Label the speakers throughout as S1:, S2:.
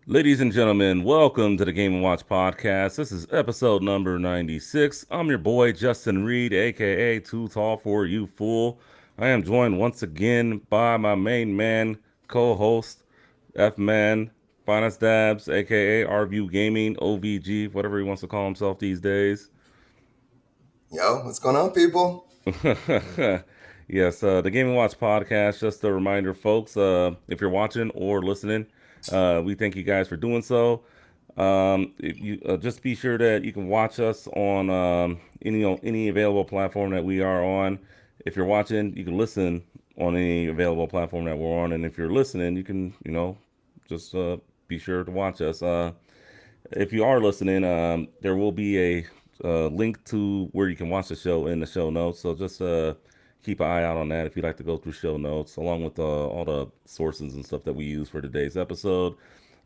S1: Ladies and gentlemen, welcome to the Game & Watch podcast. This is episode number 96. I'm your boy, Justin Reed, a.k.a. Too Tall For You Fool. I am joined once again by my main man, co-host, F-Man, Finest Dabs, a.k.a. OurViewGaming, OVG, whatever he wants to call himself these days.
S2: Yo, what's going on, people?
S1: Yes, the Game & Watch podcast, just a reminder, folks, if you're watching or listening, we thank you guys for doing so. If you just be sure that you can watch us on any available platform that we are on. If you're watching, you can listen on any available platform that we're on, and if you're listening, you can just be sure to watch us. If you are listening, there will be a link to where you can watch the show in the show notes. So just keep an eye out on that if you'd like to go through show notes, along with all the sources and stuff that we use for today's episode.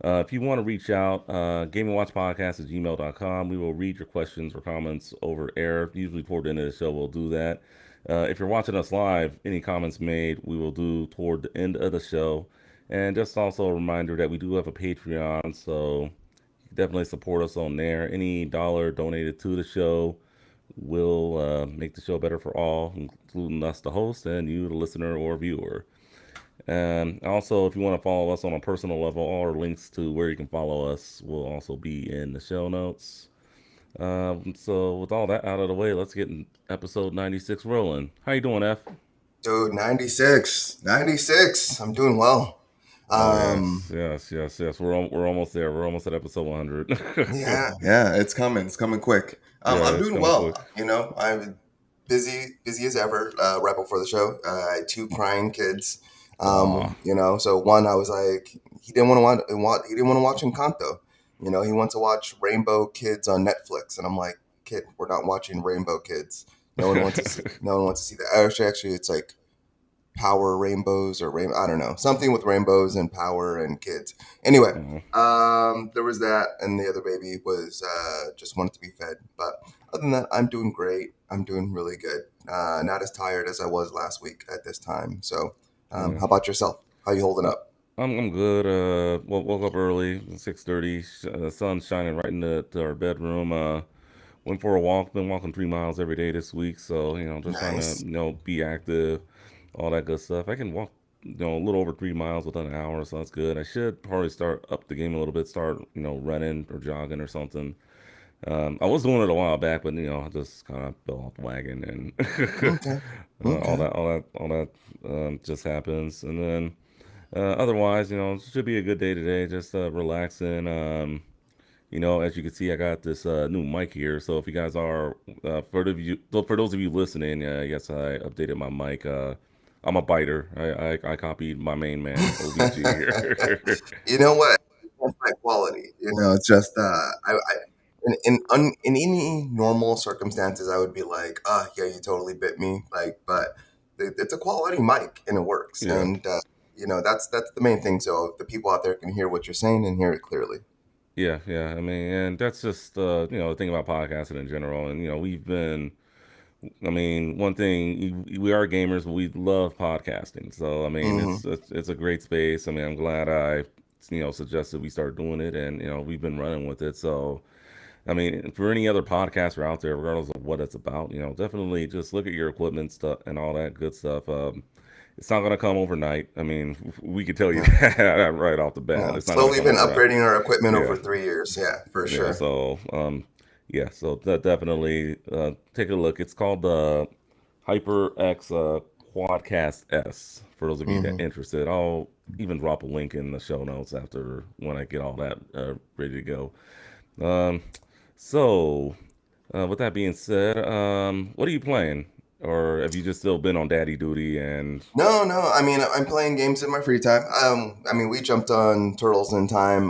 S1: If you want to reach out, gamingwatchpodcast@gmail.com. We will read your questions or comments over air. Usually toward the end of the show, we'll do that. If you're watching us live, any comments made, we will do toward the end of the show. And just also a reminder that we do have a Patreon, so definitely support us on there. Any dollar donated to the show will make the show better for all, including us, the host, and you, the listener or viewer. And also, if you want to follow us on a personal level, all our links to where you can follow us will also be in the show notes. So, with all that out of the way, let's get in episode 96 rolling. How you doing, F?
S2: Dude, 96. 96. I'm doing well.
S1: Yes. We're almost there. We're almost at episode 100.
S2: Yeah, it's coming. It's coming quick.
S1: Yeah,
S2: I'm
S1: it's
S2: doing
S1: coming
S2: well.
S1: quick.
S2: I'm busy as ever, right before the show. I had two crying kids.
S1: Aw.
S2: So one, I was like, he didn't want to watch Encanto. He wants to watch Rainbow Kids on Netflix. And I'm like, kid, we're not watching Rainbow Kids. No one wants to see, no one wants to see that. Actually, it's like power rainbows or I don't know, something with rainbows and power and kids. Anyway, there was that, and the other baby was just wanted to be fed. But other than that, I'm doing great. I'm doing really good. Not as tired as I was last week at this time. So, how about yourself? How you holding up?
S1: I'm good. Woke up early, 6:30. The sun's shining right into our bedroom. Went for a walk. Been walking 3 miles every day this week. So just trying to
S2: Nice.
S1: be active, all that good stuff. I can walk a little over 3 miles within an hour, so that's good. I should probably start up the game a little bit. Start running or jogging or something. I was doing it a while back, but I just kind of fell off the wagon, and
S2: Okay.
S1: all
S2: Okay.
S1: that just happens. And then otherwise, it should be a good day today. Just relaxing. As you can see, I got this new mic here. So if you guys are, for those of you listening, yes, I updated my mic. I'm a biter. I copied my main man, OVG here.
S2: You know what? It's high quality. It's just in any normal circumstances, I would be like, yeah, you totally bit me. Like, but it's a quality mic and it works.
S1: Yeah.
S2: And that's the main thing. So the people out there can hear what you're saying and hear it clearly.
S1: Yeah, yeah. I mean, and that's just the thing about podcasting in general. And we've been. I mean, one thing we are gamers, but we love podcasting. So I mean,
S2: Hmm.
S1: it's a great space. I mean, I'm glad I suggested we start doing it, and we've been running with it. So I mean, for any other podcaster out there, regardless of what it's about, definitely just look at your equipment stuff and all that good stuff. It's not going to come overnight. I mean, we can tell you
S2: Yeah.
S1: that right off the bat.
S2: Yeah.
S1: It's not going to
S2: Slowly
S1: come
S2: been
S1: overnight.
S2: upgrading our equipment
S1: Yeah,
S2: over 3 years. Yeah, for
S1: yeah.
S2: sure.
S1: So definitely take a look. It's called the HyperX Quadcast S. For those of you that
S2: Hmm.
S1: interested, I'll even drop a link in the show notes after when I get all that ready to go. Um, so, with that being said, what are you playing? Or have you just still been on daddy duty and
S2: No, no. I mean, I'm playing games in my free time. I mean, we jumped on Turtles in Time.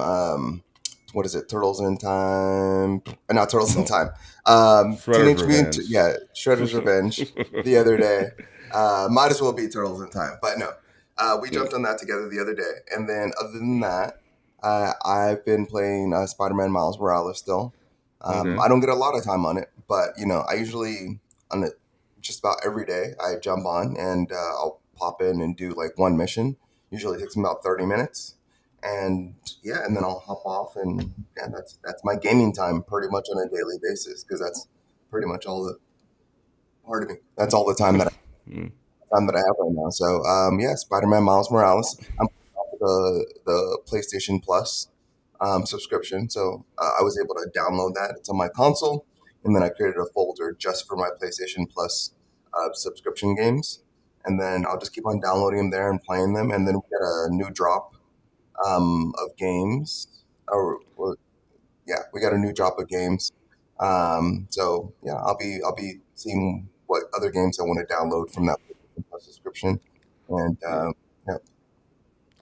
S2: What is it? Turtles in Time? Not Turtles in
S1: oh,
S2: Time.
S1: Shredder's
S2: Teenage Mutant.
S1: Revenge?
S2: Yeah, Shredder's Revenge. The other day. Might as well be Turtles in Time, but no. We jumped on that together the other day, and then other than that, I've been playing Spider-Man Miles Morales still.
S1: Okay.
S2: I don't get a lot of time on it, but I usually on it just about every day. I jump on and I'll pop in and do like one mission. Usually takes me about 30 minutes, and yeah, and then I'll hop off, and yeah, that's my gaming time pretty much on a daily basis because that's pretty much all the part of me. That's all the
S1: Mm,
S2: time that I have right now. So yeah, Spider-Man Miles Morales. I'm the PlayStation Plus subscription, so I was able to download that. It's on my console, and then I created a folder just for my PlayStation Plus subscription games, and then I'll just keep on downloading them there and playing them. And then we get a new drop of games, or yeah, we got a new drop of games. So yeah, I'll be seeing what other games I want to download from that subscription, and
S1: yeah.
S2: yeah.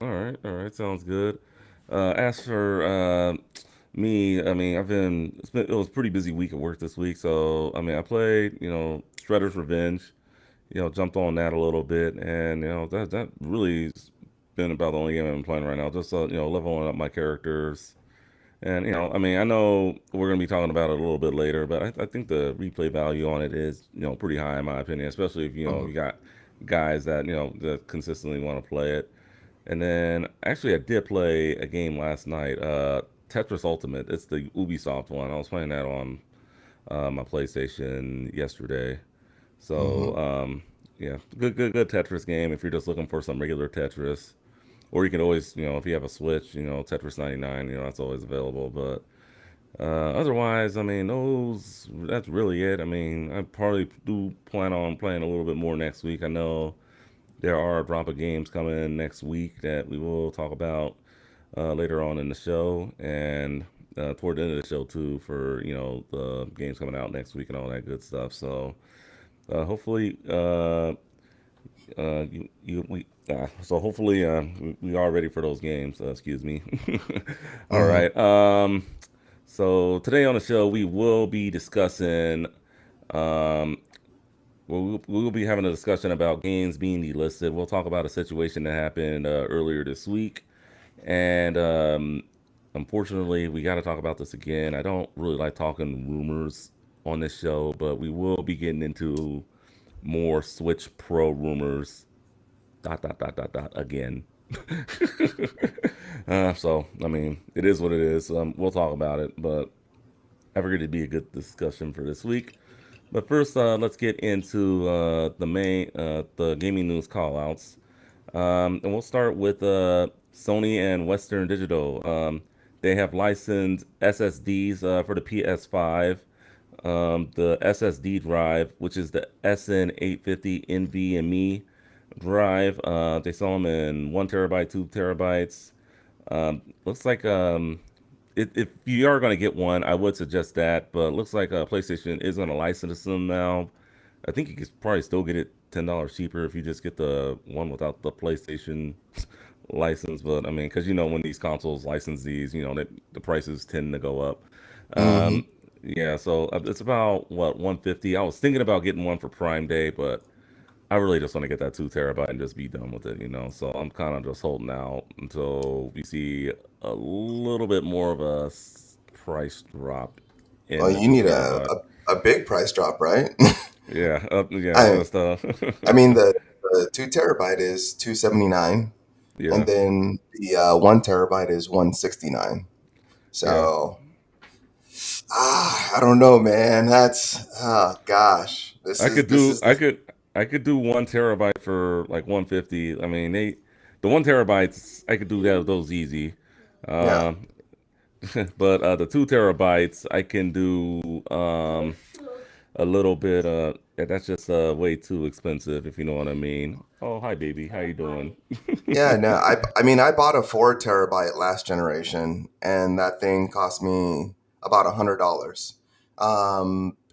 S1: All right. Sounds good. As for me, I mean, it was a pretty busy week at work this week. So, I mean, I played, Shredder's Revenge, jumped on that a little bit. And, that really's been about the only game I've been playing right now. Just, leveling up my characters. And, I mean, I know we're going to be talking about it a little bit later, but I think the replay value on it is, pretty high in my opinion, especially if,
S2: Mhm.
S1: you got guys that, that consistently want to play it. And then actually, I did play a game last night, Tetris Ultimate. It's the Ubisoft one. I was playing that on my PlayStation yesterday. So
S2: Mhm.
S1: yeah, good Tetris game. If you're just looking for some regular Tetris, or you can always, if you have a Switch, Tetris 99, that's always available. But otherwise, I mean, that's really it. I mean, I probably do plan on playing a little bit more next week. I know there are a drop of games coming next week that we will talk about later on in the show, and toward the end of the show too, for the games coming out next week and all that good stuff. So hopefully, so hopefully we are ready for those games. Excuse me. All
S2: Mhm.
S1: right. So today on the show we will be discussing. Um, we'll be having a discussion about games being delisted. We'll talk about a situation that happened earlier this week, and unfortunately, we got to talk about this again. I don't really like talking rumors on this show, but we will be getting into more Switch Pro rumors. Dot dot dot dot dot again. So I mean, it is what it is. We'll talk about it, but I figured it'd be a good discussion for this week. But first, let's get into the gaming news callouts. And we'll start with Sony and Western Digital. They have licensed SSDs for the PS5. The SSD drive, which is the SN850 NVMe drive. They sell them in 1 terabyte, 2 terabytes. Looks like if you are going to get one, I would suggest that. But it looks like PlayStation is going to license them now. I think you could probably still get it $10 cheaper if you just get the one without the PlayStation license. But I mean, because when these consoles license these, the prices tend to go up.
S2: Mhm.
S1: Um, yeah, so it's about what 150. I was thinking about getting one for Prime Day, but I really just want to get that 2 terabyte and just be done with it, you know. So I'm kind of just holding out until we see a little bit more of a price drop
S2: Well,
S1: in the
S2: you
S1: two
S2: need
S1: terabyte.
S2: a big price drop, right?
S1: Yeah, yeah,
S2: I
S1: just
S2: I mean the 2 terabyte is 279, and
S1: yeah,
S2: then the 1 terabyte is 169.
S1: yeah.
S2: So I don't know, man. That's gosh,
S1: I could
S2: this
S1: do
S2: is
S1: I
S2: the
S1: could I could do 1 terabyte for like 150. I mean, the 1 terabytes I could do those easy.
S2: yeah.
S1: Um, but the 2 terabytes I can do a little bit. Yeah, that's just way too expensive, if you know what I mean. Oh, hi, baby. How you doing?
S2: Yeah, no, I mean I bought a 4 terabyte last generation, and that thing cost me about $100.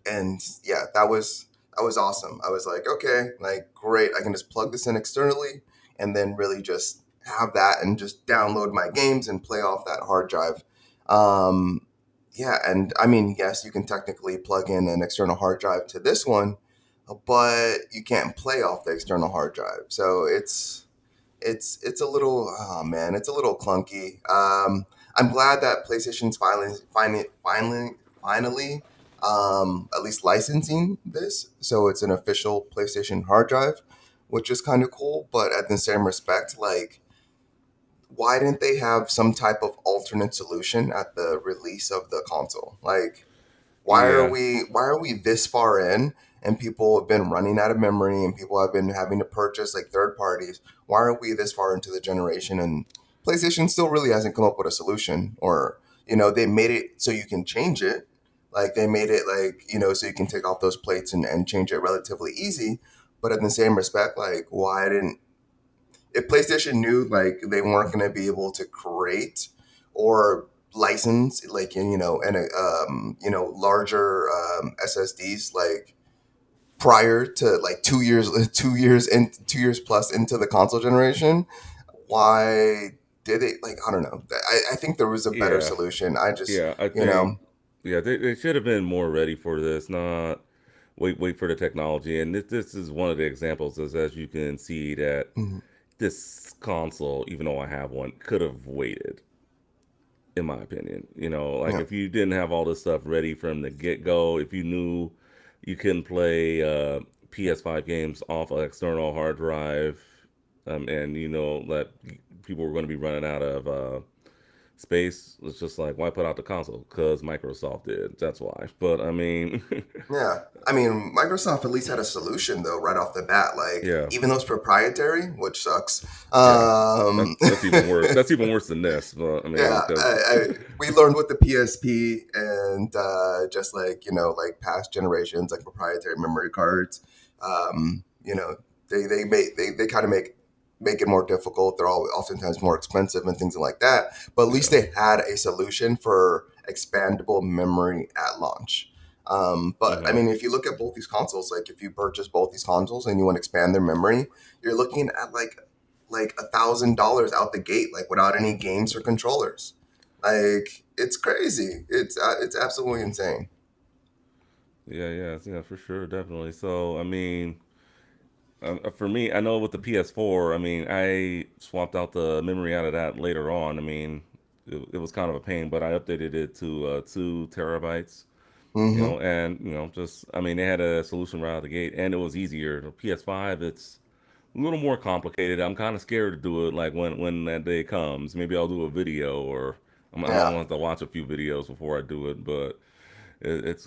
S2: And yeah, that was awesome. I was like, okay, like great, I can just plug this in externally, and then really just have that and just download my games and play off that hard drive. Um, yeah, and I mean, yes, you can technically plug in an external hard drive to this one, but you can't play off the external hard drive. So it's a little oh man, it's a little clunky. I'm glad that PlayStation's finally at least licensing this, so it's an official PlayStation hard drive, which is kind of cool. But at the same respect, like, why didn't they have some type of alternate solution at the release of the console? Like,
S1: Yeah,
S2: why are we this far in and people have been running out of memory and people have been having to purchase like third parties? Why are we this far into the generation and PlayStation still really hasn't come up with a solution? Or they made it so you can change it, like they made it like so you can take off those plates and change it relatively easy. But in the same respect, like, why didn't if PlayStation knew like they weren't going to be able to create or license like and larger SSDs like prior to like 2 years 2 years in 2 years plus into the console generation, why did it? Like, I don't know. I think there was a better
S1: yeah,
S2: solution. I just
S1: yeah. I think yeah they should have been more ready for this. Not wait for the technology. And this is one of the examples, as you can see that
S2: mhm,
S1: this console, even though I have one, could have waited. In my opinion, you know, like
S2: yeah,
S1: if you didn't have all this stuff ready from the get go, if you knew you couldn't play PS5 games off an external hard drive, and you know that people were going to be running out of space, it's just like why put out the console? Because Microsoft did. That's why. But I mean,
S2: yeah. I mean, Microsoft at least had a solution though right off the bat. Like,
S1: yeah,
S2: even though it's proprietary, which sucks.
S1: yeah, that's even worse. That's even worse than this. But I mean,
S2: Yeah,
S1: because
S2: we learned with the PSP and just like like past generations, like proprietary memory cards. They kind of make it more difficult. They're all oftentimes more expensive and things like that. But at least
S1: yeah,
S2: they had a solution for expandable memory at launch. But I
S1: uh-huh.
S2: mean, if you look at both these consoles, like if you purchase both these consoles and you want to expand their memory, you're looking at like $1,000 out the gate, like without any games or controllers. Like, it's crazy. It's absolutely insane.
S1: Yeah, yeah, yeah, for sure, definitely. So, I mean, for me, I know with the PS4, I mean, I swapped out the memory out of that later on. I mean, it was kind of a pain, but I updated it to 2 terabytes. You
S2: Mm-hmm.
S1: know, and just I mean, they had a solution right out of the gate, and it was easier. The PS5, it's a little more complicated. I'm kind of scared to do it. Like when that day comes, maybe I'll do a video, or I might
S2: Yeah.
S1: want to watch a few videos before I do it. But it's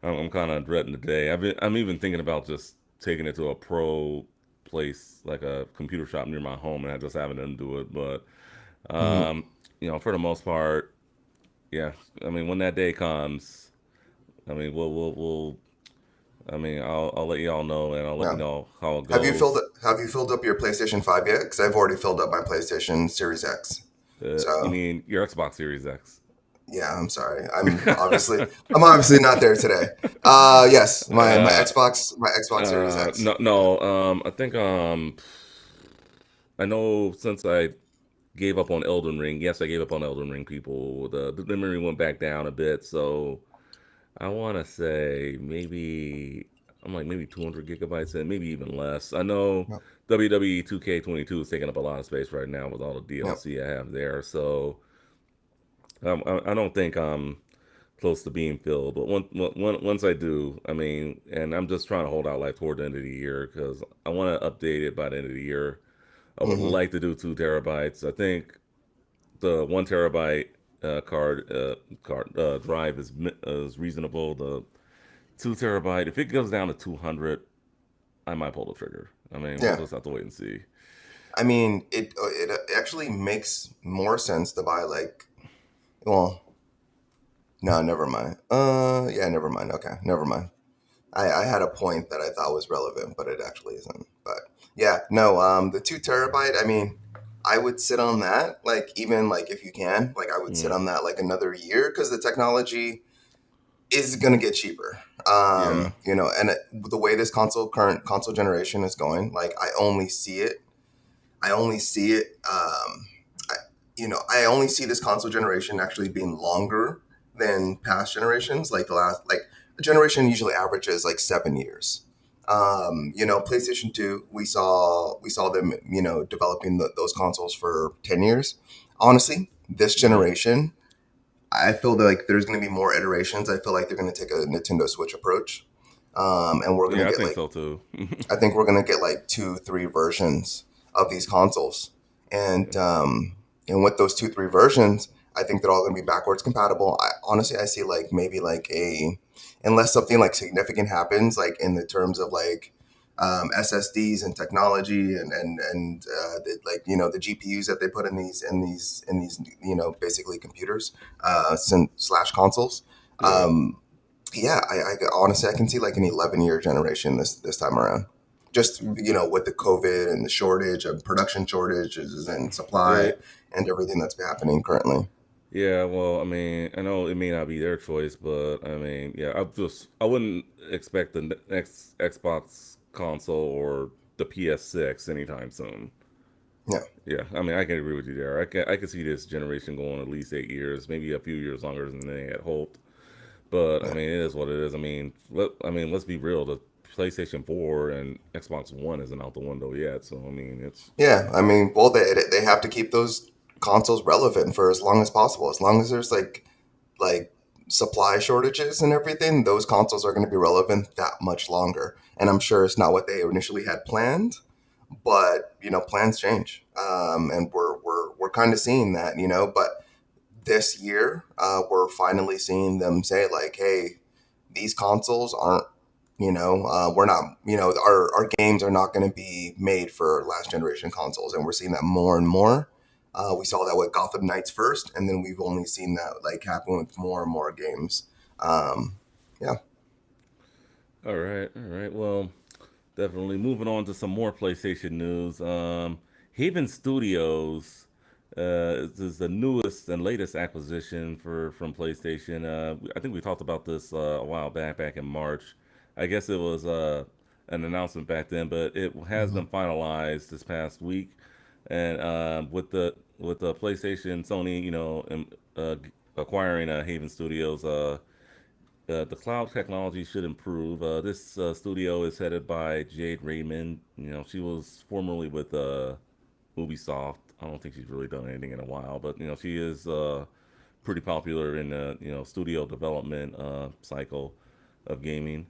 S1: I'm kind of dreading the day. I'm even thinking about just taking it to a pro place, like a computer shop near my home, and I just having them do it. But
S2: Mm-hmm.
S1: um, for the most part, yeah. I mean, when that day comes, I mean, we'll I mean, I'll let y'all know, and I'll let you
S2: Yeah.
S1: know how it goes.
S2: Have you filled up your PlayStation 5 yet? Because I've already filled up my PlayStation Series X.
S1: You
S2: So
S1: mean your Xbox Series X?
S2: yeah, I'm sorry. I'm obviously not there today. Yes,
S1: Uh,
S2: My Xbox Series X.
S1: no, no. I think I know since I gave up on Elden Ring. Yes, I gave up on Elden Ring. People, the memory went back down a bit, so I want to say maybe. I'm like maybe 200 gigabytes and maybe even less. I know
S2: Yep.
S1: WWE 2K22 is taking up a lot of space right now with all the
S2: Yep.
S1: DLC I have there. So I don't think I'm close to being filled. But once I do, I mean, and I'm just trying to hold out like toward the end of the year because I want to update it by the end of the year. I would
S2: Hmm.
S1: like to do 2 terabytes. I think the 1 terabyte card drive is reasonable. The 2 terabyte, if it goes down to 200, I might pull the trigger. I mean, we'll
S2: Yeah.
S1: just have to wait and see.
S2: I mean, it actually makes more sense to buy like, well, no, never mind. Yeah, never mind. Okay, never mind. I had a point that I thought was relevant, but it actually isn't. But yeah, no, the 2 terabyte, I mean, I would sit on that, like, even like if you can, like, I would sit
S1: Mm,
S2: on that like another year because the technology is going to get cheaper.
S1: yeah,
S2: And the way this current console generation is going, like, I only see it. I, I only see this console generation actually being longer than past generations. Like the generation usually averages like 7 years. PlayStation Two, we saw them, developing those consoles for 10 years. Honestly, this
S1: mm,
S2: generation, I feel like there's going to be more iterations. I feel like they're going to take a Nintendo Switch approach, and we're going
S1: yeah,
S2: to
S1: I
S2: get
S1: think
S2: like
S1: so too.
S2: I think we're gonna get like two, three versions of these consoles, and with those two, three versions, I think they're all gonna be backwards compatible. Honestly, I see like maybe like unless something like significant happens, like in the terms of like SSDs and technology like the GPUs that they put in these basically computers slash consoles.
S1: Yeah,
S2: Yeah, I honestly I can see like an 11-year generation this time around. Just with the COVID and the shortage of production shortages and supply
S1: yeah,
S2: and everything that's happening currently.
S1: yeah. Well, I mean, I know it may not be their choice, but I mean, yeah, I wouldn't expect the next Xbox console or the PS6 anytime soon.
S2: Yeah,
S1: Yeah, I mean, I can agree with you there. I can see this generation going at least 8 years, maybe a few years longer than they had hoped. But I
S2: yeah,
S1: mean, it is what it is. Let's be real. The PlayStation 4 and Xbox One isn't out the window yet. So I mean, it's
S2: yeah. I mean, well, they have to keep those consoles relevant for as long as possible. As long as there's like supply shortages and everything, those consoles are going to be relevant that much longer. And I'm sure it's not what they initially had planned, but plans change, and we're kind of seeing that, but this year we're finally seeing them say like, hey, these consoles aren't, we're not, our games are not going to be made for last generation consoles, and we're seeing that more and more. We saw that with Gotham Knights first, and then we've only seen that like happen with more and more games. um, yeah.
S1: all right. All right. Well, definitely moving on to some more PlayStation news. Haven Studios is the newest and latest acquisition for from PlayStation. I think we talked about this a while back in March. I guess it was an announcement back then, but it has
S2: Hmm.
S1: been finalized this past week. And with the PlayStation, Sony, acquiring Haven Studios, the cloud technology should improve. This studio is headed by Jade Raymond. You know, she was formerly with Ubisoft. I don't think she's really done anything in a while, but she is pretty popular in the studio development cycle of gaming.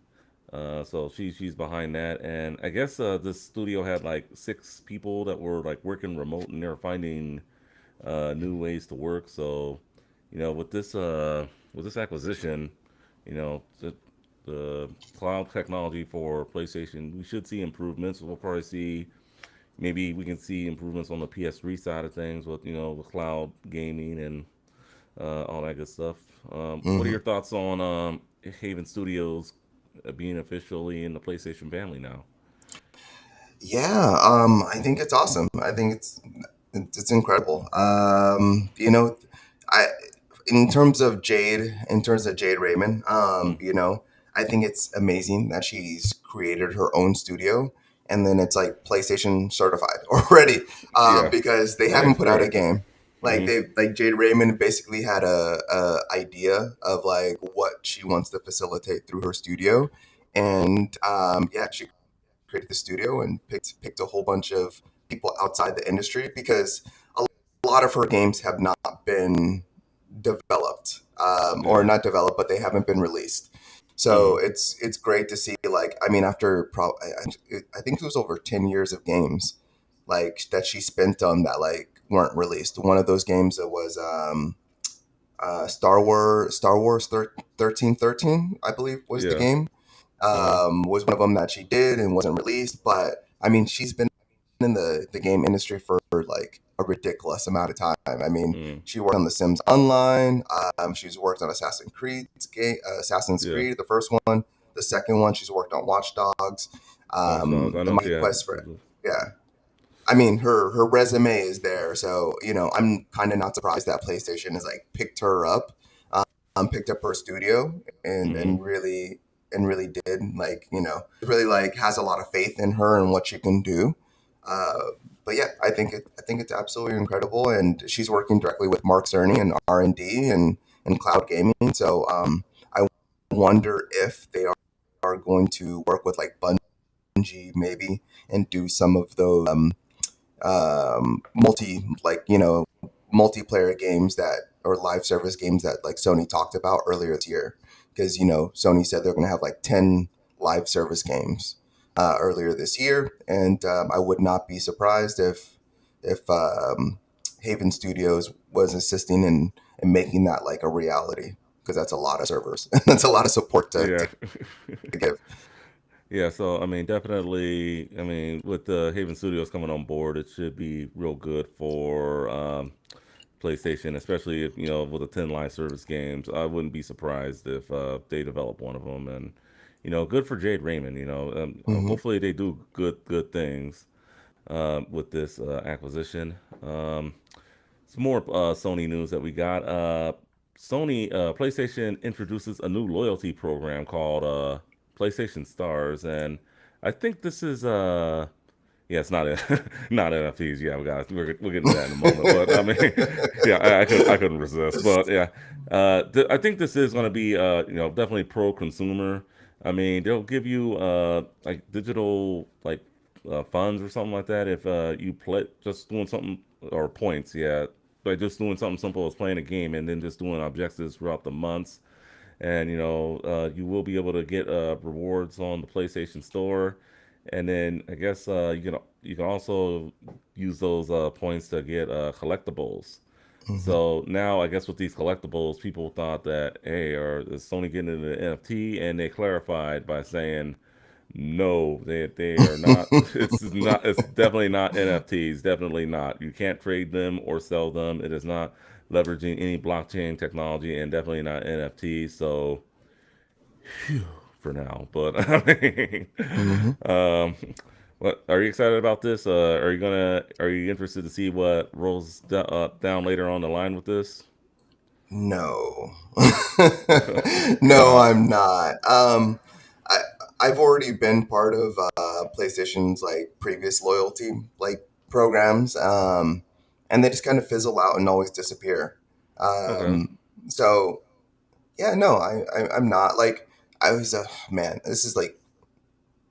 S1: So she's behind that, and I guess this studio had like 6 people that were like working remote, and they were finding new ways to work. So, with this acquisition, the cloud technology for PlayStation, we should see improvements. We'll probably see maybe we can see improvements on the PS3 side of things with the cloud gaming and all that good stuff. What are
S2: Hmm.
S1: your thoughts on Haven Studios being officially in the PlayStation family now?
S2: Yeah, I think it's awesome. I think it's incredible. I in terms of Jade Raymond,
S1: Mm,
S2: I think it's amazing that she's created her own studio, and then it's like PlayStation certified already,
S1: yeah,
S2: because they
S1: nice,
S2: haven't put out a
S1: great.
S2: game. Like
S1: Hmm.
S2: Jade Raymond basically had a idea of like what she wants to facilitate through her studio, and yeah, she created the studio and picked a whole bunch of people outside the industry because a lot of her games have not been developed, or
S1: Yeah.
S2: not developed, but they haven't been released. So
S1: Hmm.
S2: it's great to see, like, I mean, after I think it was over 10 years of games like that she spent on that like weren't released. One of those games that was Star Wars 1313, I believe was the
S1: Yeah.
S2: game.
S1: Uh-huh.
S2: Was one of them that she did and wasn't released. But I mean, she's been in the game industry for like a ridiculous amount of time. I mean,
S1: Mm.
S2: she worked on The Sims Online. She's worked on Assassin's
S1: Yeah.
S2: Creed, the first one. The second one, she's worked on Watch Dogs,
S1: Watch Dogs. I
S2: the
S1: know she
S2: Mighty
S1: had.
S2: Quest for, yeah. I mean, her resume is there, so I'm kind of not surprised that PlayStation has like picked her up, picked up her studio, and
S1: Hmm.
S2: really did like really like has a lot of faith in her and what she can do. Uh, but yeah, I think it's absolutely incredible, and she's working directly with Mark Cerny and R&D and cloud gaming. So I wonder if they are going to work with like Bungie maybe and do some of those multiplayer games that or live service games that like Sony talked about earlier this year, because Sony said they're going to have like 10 live service games earlier this year, and I would not be surprised if Haven Studios was assisting in making that like a reality, because that's a lot of servers. That's a lot of support
S1: Yeah.
S2: to give.
S1: Yeah, so I mean, definitely. I mean, with the Haven Studios coming on board, it should be real good for PlayStation, especially if with the 10 live service games. I wouldn't be surprised if they develop one of them, and good for Jade Raymond.
S2: Hmm.
S1: Hopefully they do good things with this acquisition. Some more Sony news that we got. Sony PlayStation introduces a new loyalty program called PlayStation Stars, and I think this is yeah, it's not not NFTs. Yeah, we'll get into that in a moment. But I mean, yeah, I couldn't resist. But yeah, I think this is going to be definitely pro consumer. I mean, they'll give you like digital like funds or something like that if you play just doing something or points. Yeah, by just doing something simple as playing a game and then just doing objectives throughout the months. And you will be able to get rewards on the PlayStation Store, and then I guess you can also use those points to get collectibles.
S2: Hmm.
S1: So now I guess with these collectibles, people thought that, hey, is Sony getting into the NFT, and they clarified by saying no, they are not. It's not. It's definitely not NFTs. Definitely not. You can't trade them or sell them. It is not leveraging any blockchain technology, and definitely not NFTs. So for now, but I mean,
S2: Hmm.
S1: um, what are you excited about this? Are you interested to see what rolls down later on the line with this?
S2: No, no,
S1: uh,
S2: I'm not. I I've already been part of PlayStation's like previous loyalty like programs, and they just kind of fizzle out and always disappear.
S1: okay.
S2: So yeah, no, I'm not like I was. Man, this is like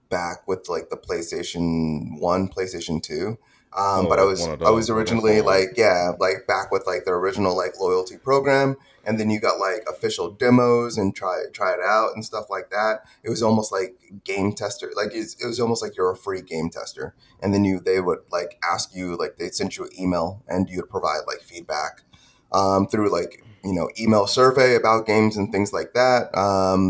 S2: back with like the PlayStation 1, PlayStation 2.
S1: Oh,
S2: But
S1: like one of
S2: I was
S1: those. Oh, that's
S2: originally
S1: old.
S2: like, yeah, like back with like the original like loyalty program, and then you got like official demos and try it out and stuff like that. It was almost like game tester, like it was almost like you're a free game tester, and then they would like ask you, like they sent you an email and you would provide like feedback through like email survey about games and things like that.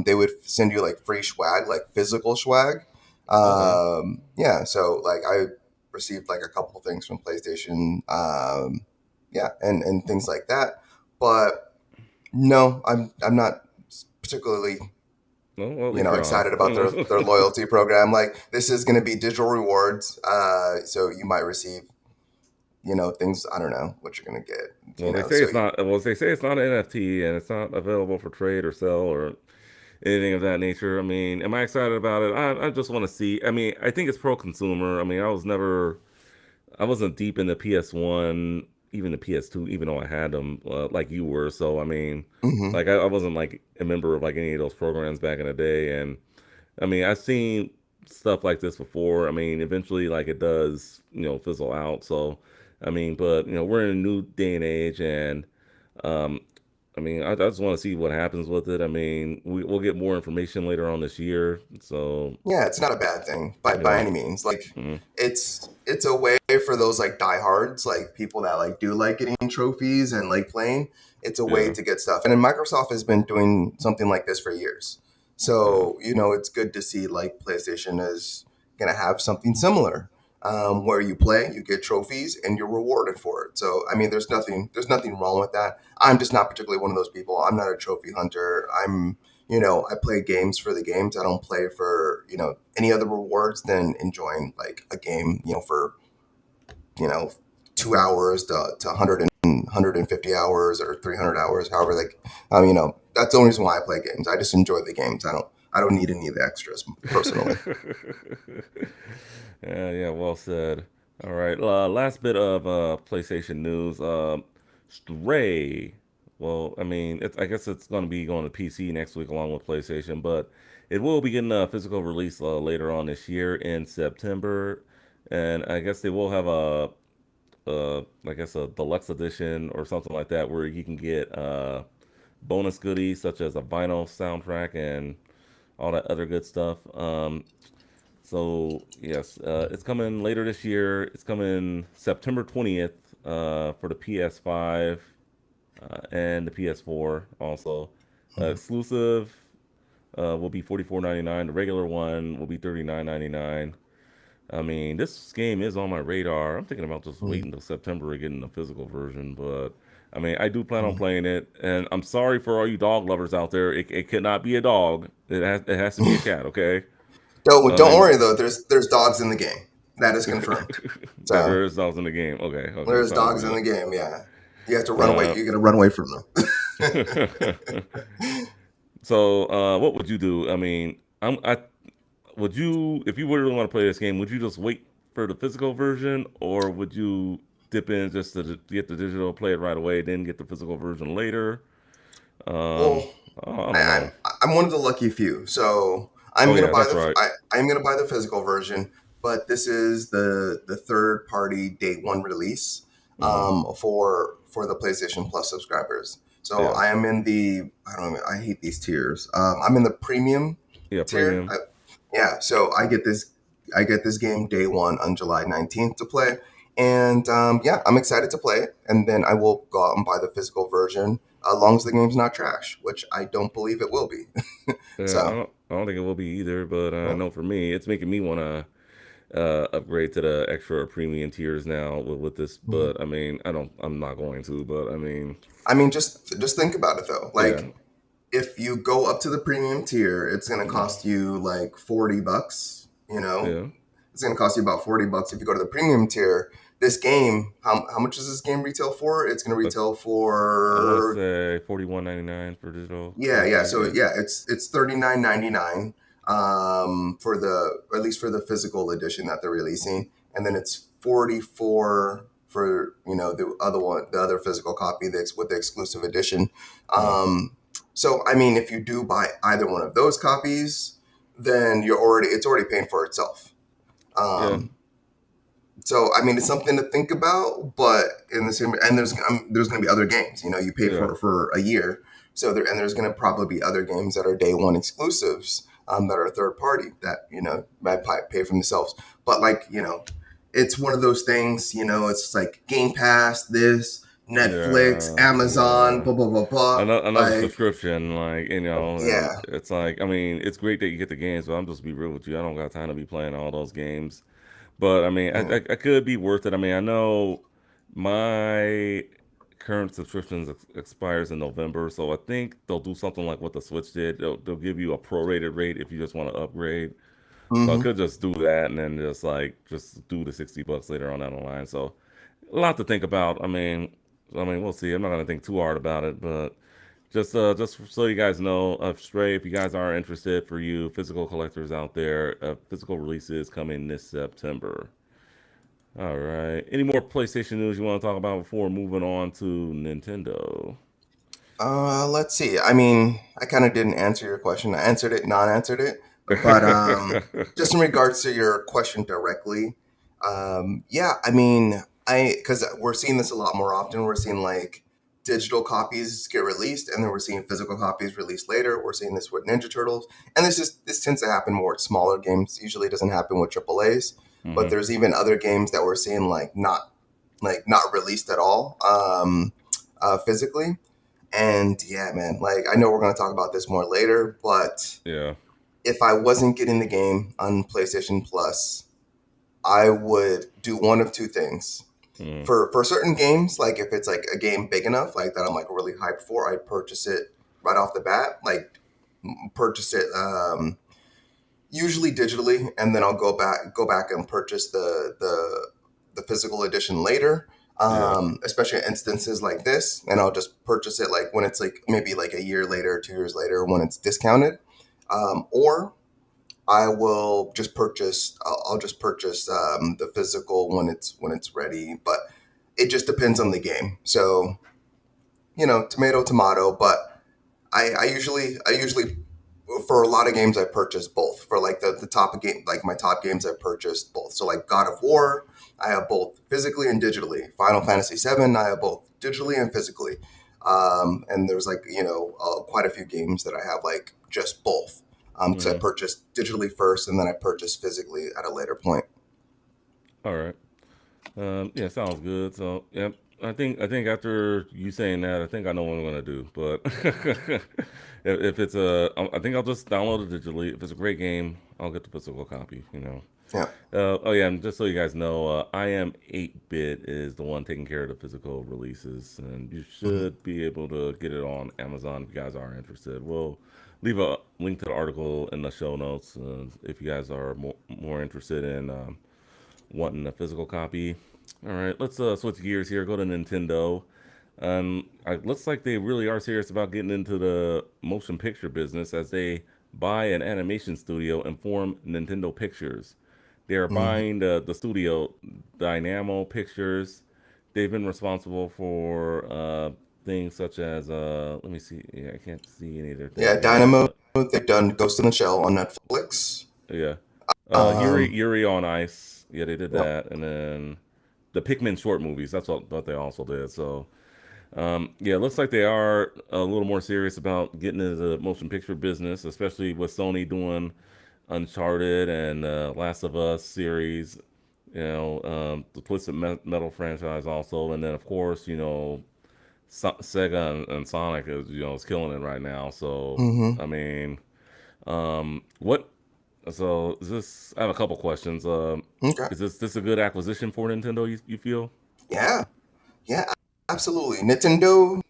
S2: They would send you like free swag, like physical swag.
S1: Okay.
S2: Yeah, so like I received like a couple things from PlayStation, yeah, and things like that. But no, I'm not particularly
S1: Well, at least you're
S2: excited
S1: honest.
S2: about their loyalty program. Like this is going to be digital rewards, so you might receive things. I don't know what you're going to get.
S1: Well, they say
S2: So
S1: it's not. Well, they say it's not an NFT and it's not available for trade or sell or anything of that nature. I mean, am I excited about it? I just want to see. I mean, I think it's pro consumer. I mean, I wasn't deep in the PS1, even the PS2, even though I had them like you were. So I mean,
S2: hmm.
S1: like I wasn't like a member of like any of those programs back in the day, and I mean, I've seen stuff like this before. I mean, eventually, like it does, fizzle out. So, I mean, but we're in a new day and age, and um, I mean, I just want to see what happens with it. I mean, we'll get more information later on this year. So,
S2: Yeah, it's not a bad thing by
S1: yeah,
S2: any means. Like
S1: mhm,
S2: it's a way for those like diehards, like people that like do like getting trophies and like playing. It's a way
S1: yeah,
S2: to get stuff. And then Microsoft has been doing something like this for years.
S1: yeah.
S2: So, it's good to see like PlayStation is gonna have something similar. Where you play, you get trophies, and you're rewarded for it. So, I mean, there's nothing wrong with that. I'm just not particularly one of those people. I'm not a trophy hunter. I play games for the games. I don't play for, any other rewards than enjoying like a game, for, you know, 2 hours to 150 hours or 300 hours, however, like, that's the only reason why I play games. I just enjoy the games. I don't need any of the extras personally.
S1: Yeah, yeah, well said. All right, last bit of PlayStation news. Stray. Well, I mean, I guess it's going to be going to PC next week along with PlayStation, but it will be getting a physical release later on this year in September, and I guess they will have I guess a deluxe edition or something like that where you can get bonus goodies such as a vinyl soundtrack and all that other good stuff. So yes, it's coming later this year. It's coming September 20th for the PS5 and the PS4 also. Exclusive will be 44.99. The regular one will be 39.99. I mean, this game is on my radar. I'm thinking about just
S2: Mhm.
S1: waiting until September to get in the physical version, but I mean, I do plan on
S2: Mhm.
S1: playing it. And I'm sorry for all you dog lovers out there. It could not be a dog. It has to be a cat. Okay.
S2: Don't
S1: And
S2: worry though. There's dogs in the game. That is confirmed.
S1: that
S2: So
S1: there is dogs in the game. Okay. Okay.
S2: there's
S1: Sounds
S2: dogs in
S1: good.
S2: the game. Yeah, you have to run away.
S1: Uh,
S2: You got to run away from them.
S1: so, what would you do? I mean, would you, if you really want to play this game, would you just wait for the physical version, or would you dip in just to get the digital, play it right away, then get the physical version later? Um,
S2: Well,
S1: I
S2: I,
S1: don't
S2: I'm
S1: know.
S2: I'm one of the lucky few. So
S1: Oh yeah, that's right.
S2: I'm gonna buy the physical version, but this is the third party day one release
S1: Hmm.
S2: for the PlayStation Plus subscribers. So
S1: Yeah,
S2: I am in the I don't know, I hate these tiers. I'm in the premium
S1: yeah,
S2: tier.
S1: premium.
S2: Yeah, so I get this game day one on July 19th to play. And yeah, I'm excited to play it. And then I will go out and buy the physical version as long as the game's not trash, which I don't believe it will be.
S1: Yeah,
S2: So,
S1: I don't think it will be either, but I
S2: well,
S1: know for me, it's making me want to upgrade to the extra premium tiers now with this.
S2: mhm.
S1: But I mean, I'm not going to. But I mean,
S2: I mean, just think about it though.
S1: yeah,
S2: Like, if you go up to the premium tier, it's going to
S1: mm,
S2: cost you like $40.
S1: yeah.
S2: It's going to cost you about $40 if you go to the premium tier. This game, how much does this game retail for? It's going to
S1: Uh,
S2: retail
S1: I want to
S2: for
S1: say 41.99 for digital
S2: yeah.
S1: copy.
S2: So
S1: Yeah,
S2: yeah, it's $39.99 for the at least for the physical edition that they're releasing, and then it's 44 for the other physical copy that's with the exclusive edition.
S1: yeah,
S2: So I mean, if you do buy either one of those copies, then it's already paying for itself.
S1: yeah,
S2: Um, so I mean, it's something to think about, but in the same and there's going to be other games. You pay
S1: yeah,
S2: for a year, so there's going to probably be other games that are day one exclusives that are third party that might pay for themselves. But like it's one of those things. It's like Game Pass, this Netflix,
S1: yeah,
S2: Amazon,
S1: yeah.
S2: blah blah blah blah.
S1: Another
S2: Like
S1: subscription, like and
S2: yeah,
S1: it's like I mean, it's great that you get the games, but I'm just be real with you. I don't got time to be playing all those games. But I mean,
S2: yeah.
S1: I could be worth it. I mean, I know my current subscription expires in November, so I think they'll do something like what the Switch did. They'll give you a prorated rate if you just want to upgrade. So I
S2: Mm-hmm.
S1: could just do that and then just do the $60 later on down the line. So a lot to think about. I mean, we'll see. I'm not gonna think too hard about it, but just so you guys know, Stray, if you guys are interested, for you physical collectors out there, physical releases coming this September. All right. Any more PlayStation news you want to talk about before moving on to Nintendo?
S2: Let's see. I mean, I kind of didn't answer your question. I answered it, non-answered it. But just in regards to your question directly, yeah, I mean, I because we're seeing this a lot more often. We're seeing like digital copies get released, and then we're seeing physical copies released later. We're seeing this with Ninja Turtles, and this tends to happen more with smaller games. Usually, it doesn't happen with Triple A's, but
S1: Hmm.
S2: there's even other games that we're seeing like not released at all physically. And yeah, man, like I know we're gonna talk about this more later, but
S1: Yeah.
S2: if I wasn't getting the game on PlayStation Plus, I would do one of two things.
S1: Mm.
S2: For certain games, like if it's like a game big enough, like that I'm like really hyped for, I'd purchase it right off the bat. Like purchase it usually digitally, and then I'll go back and purchase the physical edition later.
S1: Yeah.
S2: Especially in instances like this, and I'll just purchase it like when it's like maybe like a year later, 2 years later when it's discounted. Or I will just purchase. I'll just purchase the physical when it's ready. But it just depends on the game. So tomato tomato. But I usually for a lot of games I purchase both. For like the top game, like my top games I purchased both. So like God of War, I have both physically and digitally. Final Fantasy VII, I have both digitally and physically. And there's like quite a few games that I have like just both. Because I
S1: Hmm.
S2: purchased digitally first and then I purchased physically at a later point.
S1: All right. Yeah, sounds good. So, yep. I think after you saying that, I think I know what I'm gonna do. But if it's I think I'll just download it digitally. If it's a great game, I'll get the physical copy.
S2: Yeah.
S1: Oh yeah, and just so you guys know, I am 8-bit is the one taking care of the physical releases, and you
S2: Hmm.
S1: should be able to get it on Amazon if you guys are interested. We'll leave a link to the article in the show notes if you guys are more interested in wanting a physical copy. All right, let's switch gears here. Go to Nintendo. It looks like they really are serious about getting into the motion picture business as they buy an animation studio and form Nintendo Pictures. They are
S2: Hmm.
S1: buying the studio Dynamo Pictures. They've been responsible for things such as let me see. Yeah, I can't see any of their things
S2: Yeah,
S1: here.
S2: Dynamo, they've done Ghost in the Shell on Netflix.
S1: Yeah,
S2: Um,
S1: Yuri on Ice. Yeah, they did
S2: yep.
S1: that, and then the Pikmin short movies. That's what they also did. So yeah, it looks like they are a little more serious about getting into the motion picture business, especially with Sony doing Uncharted and Last of Us series. The Twisted Metal franchise also, and then of course, Sega and Sonic is killing it right now. So
S2: Hmm.
S1: I mean, what? So is this? I have a couple questions.
S2: Okay.
S1: Is this a good acquisition for Nintendo? You feel?
S2: Yeah. Yeah. Absolutely. Nintendo,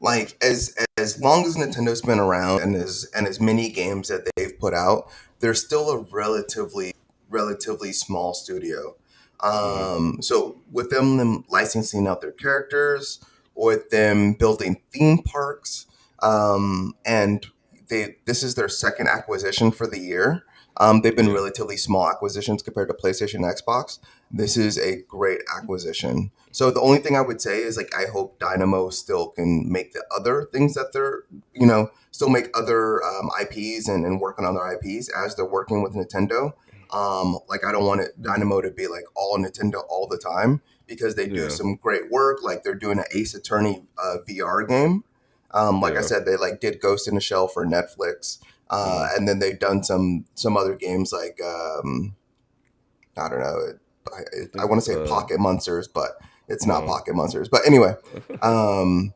S2: like as long as Nintendo's been around and as many games that they've put out, they're still a relatively small studio.
S1: Mm-hmm.
S2: So with them licensing out their characters, or with them building theme parks, and this is their second acquisition for the year. They've been
S1: Yeah.
S2: relatively small acquisitions compared to PlayStation and Xbox. This is a great acquisition. So the only thing I would say is like I hope Dynamo still can make the other things that they're still make other IPs and work on other IPs as they're working with Nintendo. Like I don't want Dynamo to be like all Nintendo all the time because they do
S1: Yeah.
S2: some great work. Like they're doing an Ace Attorney VR game. Like I
S1: Yeah.
S2: said, they like did Ghost in the Shell for Netflix,
S1: Mm-hmm.
S2: and then they've done some other games like I don't know.
S1: I
S2: I
S1: think
S2: want to
S1: it's
S2: say Pocket Monsters, but it's not
S1: uh
S2: Pocket Monsters. But anyway, um,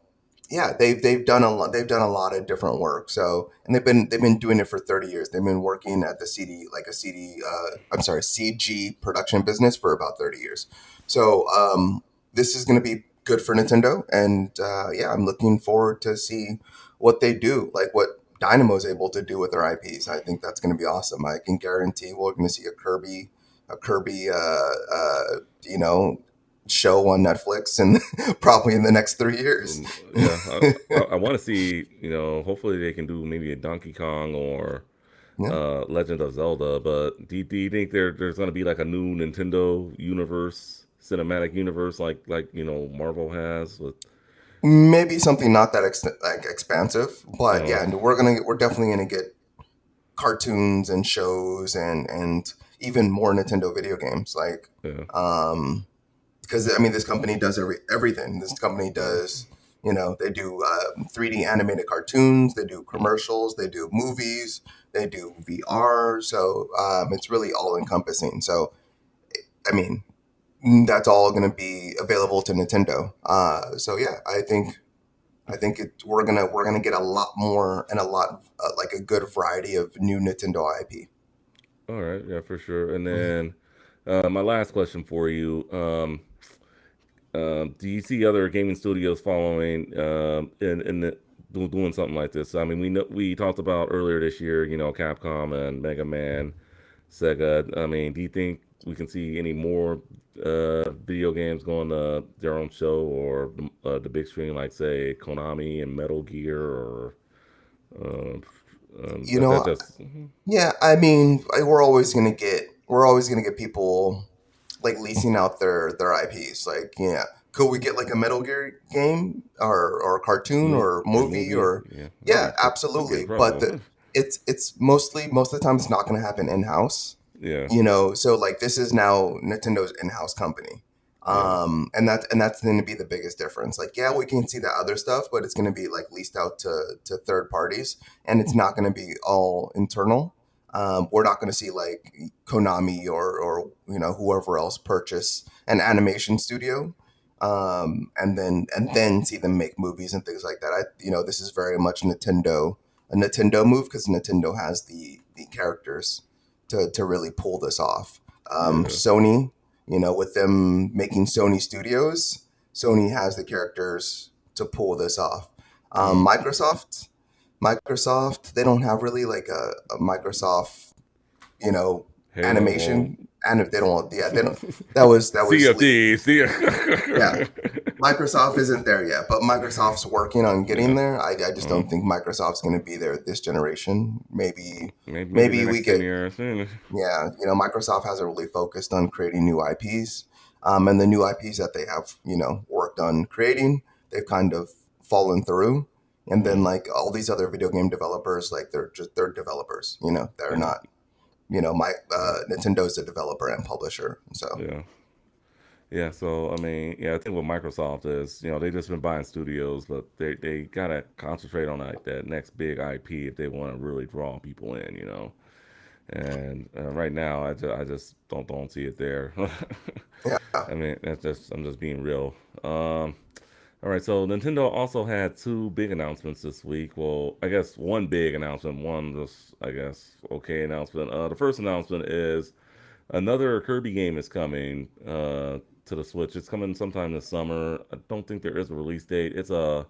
S2: yeah, they've done a lot. They've done a lot of different work. So, and they've been doing it for 30 years. They've been working at the CD like a CD. I'm sorry, CG production business for about 30 years. So, this is going to be good for Nintendo, and yeah, I'm looking forward to see what they do. Like what Dynamo is able to do with their IPs. I think that's going to be awesome. I can guarantee we're going to see a Kirby, show on Netflix, and probably in the next 3 years.
S1: Yeah, I want to see. Hopefully they can do maybe a Donkey Kong or
S2: Yeah,
S1: Legend of Zelda. But do you think there's going to be like a new Nintendo universe, cinematic universe, like Marvel has with?
S2: maybe something not that like expansive, but yeah,
S1: Uh,
S2: and we're definitely gonna get. cartoons and shows and even more Nintendo video games. Like,
S1: Yeah.
S2: um, because I mean, this company does everything. This company does, they do 3D animated cartoons, they do commercials, they do movies, they do VR. So it's really all encompassing. So I mean, that's all going to be available to Nintendo. So yeah, we're gonna get a lot more and a lot like a good variety of new Nintendo IP.
S1: All right. Yeah, for sure. And then my last question for you. Do you see other gaming studios following doing something like this? I mean, we talked about earlier this year, Capcom and Mega Man, Sega. I mean, do you think we can see any more video games going to their own show or the big screen, like say Konami and Metal Gear, or uh,
S2: You
S1: that
S2: know,
S1: just
S2: yeah, I mean, we're always gonna get people like leasing out their IPs. Like, yeah, could we get like a Metal Gear game or a cartoon or movie
S1: movie?
S2: or
S1: Yeah,
S2: yeah,
S1: that'd be
S2: absolutely. But
S1: incredible.
S2: it's mostly most of the time it's not going to happen in house.
S1: Yeah,
S2: So like this is now Nintendo's in-house company.
S1: yeah,
S2: And that's going to be the biggest difference. Like, yeah, we can see that other stuff, but it's going to be like leased out to third parties, and it's not going to be all internal. We're not going to see like Konami or whoever else purchase an animation studio, and then see them make movies and things like that. This is very much a Nintendo move because Nintendo has the characters to really pull this off.
S1: yeah.
S2: Sony, with them making Sony Studios, Sony has the characters to pull this off.
S1: Mm.
S2: Microsoft, they don't have really like a Microsoft, you know,
S1: Halo, well,
S2: animation, and they don't, yeah, they don't. That was
S1: CFD,
S2: yeah. Microsoft isn't there yet, but Microsoft's working on getting
S1: yeah.
S2: there. I just
S1: Uh,
S2: don't think Microsoft's going to be there this generation. Maybe,
S1: maybe the
S2: maybe we
S1: next 10
S2: get
S1: years.
S2: yeah, Microsoft hasn't really focused on creating new IPs, and the new IPs that they have, worked on creating, they've kind of fallen through. And then
S1: Mm,
S2: like all these other video game developers, like they're developers, they're
S1: yeah,
S2: not, my Nintendo's a developer and publisher, so
S1: yeah. Yeah, so I mean, yeah, I think what Microsoft is, they just been buying studios, but they gotta concentrate on like that next big IP if they want to really draw people in. And right now, I just don't see it there.
S2: yeah.
S1: I mean, I'm just being real. Um, all right, so Nintendo also had two big announcements this week. Well, I guess one big announcement, one just I guess okay announcement. The first announcement is another Kirby game is coming to the Switch. It's coming sometime this summer. I don't think there is a release date. It's I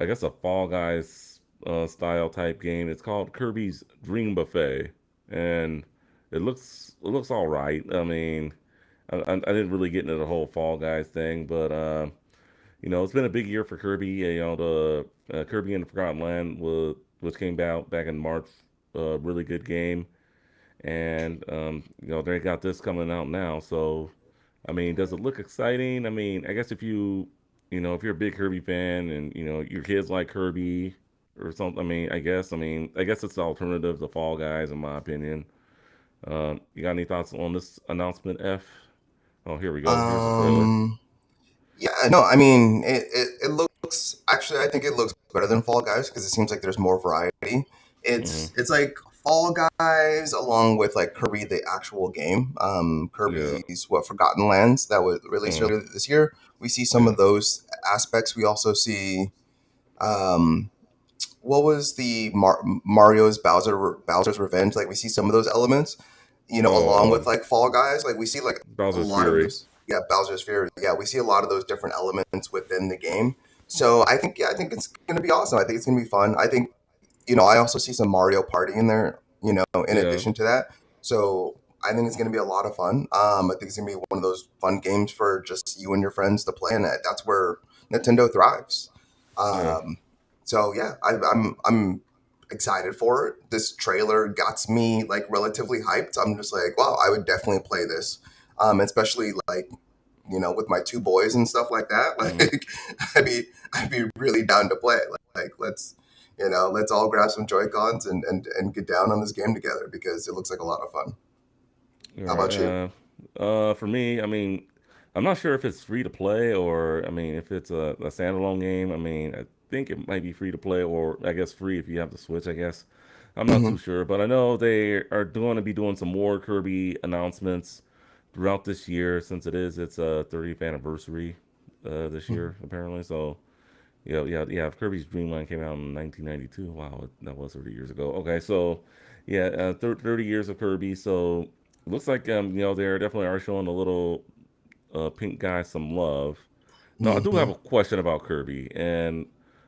S1: guess a Fall Guys style type game. It's called Kirby's Dream Buffet, and it looks all right. I mean, I didn't really get into the whole Fall Guys thing, but it's been a big year for Kirby. The Kirby and the Forgotten Land which came out back in March. Really good game, and they got this coming out now. So, I mean, does it look exciting? I mean, I guess if you're a big Kirby fan and your kids like Kirby or something. I guess it's the alternative to Fall Guys, in my opinion. You got any thoughts on this announcement, F? Oh, here we go. Here's the trailer.
S2: Um, Yeah, no, I mean, it looks actually. I think it looks better than Fall Guys because it seems like there's more variety.
S1: Hmm.
S2: It's like Fall Guys along with like Kirby the actual game.
S1: Yeah.
S2: Kirby's Forgotten Lands that was released
S1: Uh,
S2: earlier this year. We see some
S1: yeah.
S2: of those aspects. We also see um, what was the Mario's Bowser's Revenge. Like we see some of those elements,
S1: Oh,
S2: along with like Fall Guys. Like we see like a
S1: Bowser's
S2: lot of
S1: Fury.
S2: those. Yeah, Bowser's Fury. Yeah, we see a lot of those different elements within the game. So I think it's gonna be awesome. I think it's gonna be fun. I think I also see some Mario Party in there. In
S1: Yeah.
S2: addition to that, so I think it's gonna be a lot of fun. I think it's gonna be one of those fun games for just you and your friends to play, and that's where Nintendo thrives.
S1: Yeah.
S2: Um, so yeah, I'm excited for it. This trailer got me like relatively hyped. I'm just like, wow, I would definitely play this. Especially like with my two boys and stuff like that.
S1: Hmm.
S2: Like I'd be I'd be really down to play. Like let's let's all grab some Joy-Cons and get down on this game together because it looks like a lot of fun.
S1: All
S2: How
S1: right.
S2: about you?
S1: For me, I mean, I'm not sure if it's free to play or, I mean, if it's a standalone game. I mean, I think it might be free to play or I guess free if you have the Switch, I guess. I'm not
S2: Hmm.
S1: too sure, but I know they are going to be doing some more Kirby announcements throughout this year since it is its 30th anniversary this year, apparently. So, yeah. Kirby's Dream Land came out in 1992. Wow, that was 30 years ago. Okay, so yeah, 30 years of Kirby. So looks like they definitely are showing the little pink guy some love. Now, I do have
S2: Hmm.
S1: a question about Kirby, and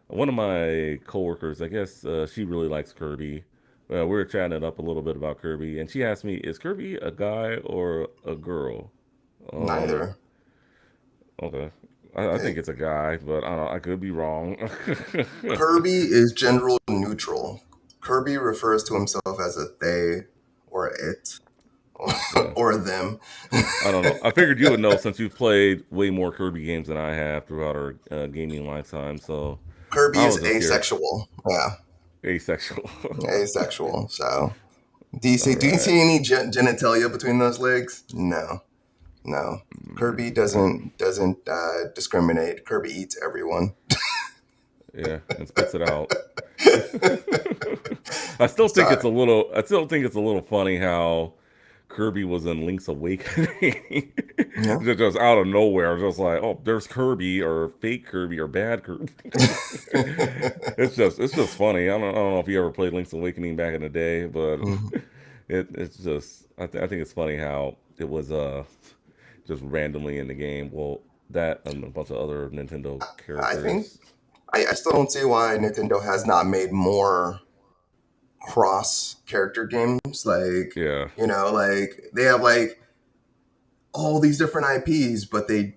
S1: one of my coworkers, I guess she really likes Kirby. We were chatting it up a little bit about Kirby, and she asked me, "Is Kirby a guy or a girl?" Um,
S2: Neither.
S1: okay, I think it's a guy, but I don't know, I could be wrong.
S2: Kirby is gender neutral. Kirby refers to himself as a they or a it
S1: Yeah.
S2: or a them.
S1: I don't know. I figured you would know since you've played way more Kirby games than I have throughout our gaming lifetime. So
S2: Kirby
S1: I
S2: is
S1: was just here
S2: asexual. Yeah,
S1: asexual.
S2: asexual. So,
S1: All
S2: do you
S1: right.
S2: see any genitalia between those legs? No, no. Kirby doesn't discriminate. Kirby eats everyone.
S1: Yeah, and spits it out. I still think it's
S2: Sorry.
S1: a little. I still think it's a little funny how Kirby was in Link's Awakening.
S2: Yeah.
S1: Just out of nowhere, just like, oh, there's Kirby or fake Kirby or bad Kirby. It's just funny. I don't know if you ever played Link's Awakening back in the day, but
S2: Mhm.
S1: it's just I think it's funny how it was just randomly in the game. Well, that and a bunch of other Nintendo
S2: I think
S1: characters.
S2: I still don't see why Nintendo has not made more cross character games. Like,
S1: Yeah,
S2: like they have like all these different IPs, but they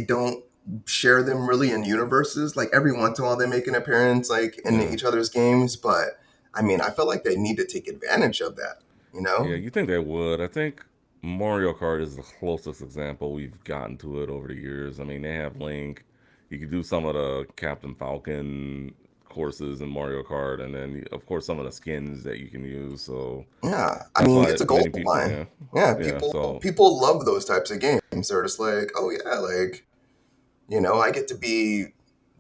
S2: don't share them really in universes. Like every once in a while they make an appearance like in
S1: yeah.
S2: each other's games, but I mean, I feel like they need to take advantage of that, you
S1: Yeah,
S2: know?
S1: you think they would. I think Mario Kart is the closest example we've gotten to it over the years. I mean, they have Link. You could do some of the Captain Falcon courses in Mario Kart, and then, of course, some of the skins that you can use. So
S2: Yeah. I
S1: that's
S2: mean,
S1: why
S2: it's a gold
S1: many people,
S2: mine.
S1: yeah.
S2: Yeah,
S1: Yeah, so,
S2: people love those types of games. They're just like, "Oh yeah, like, I get to be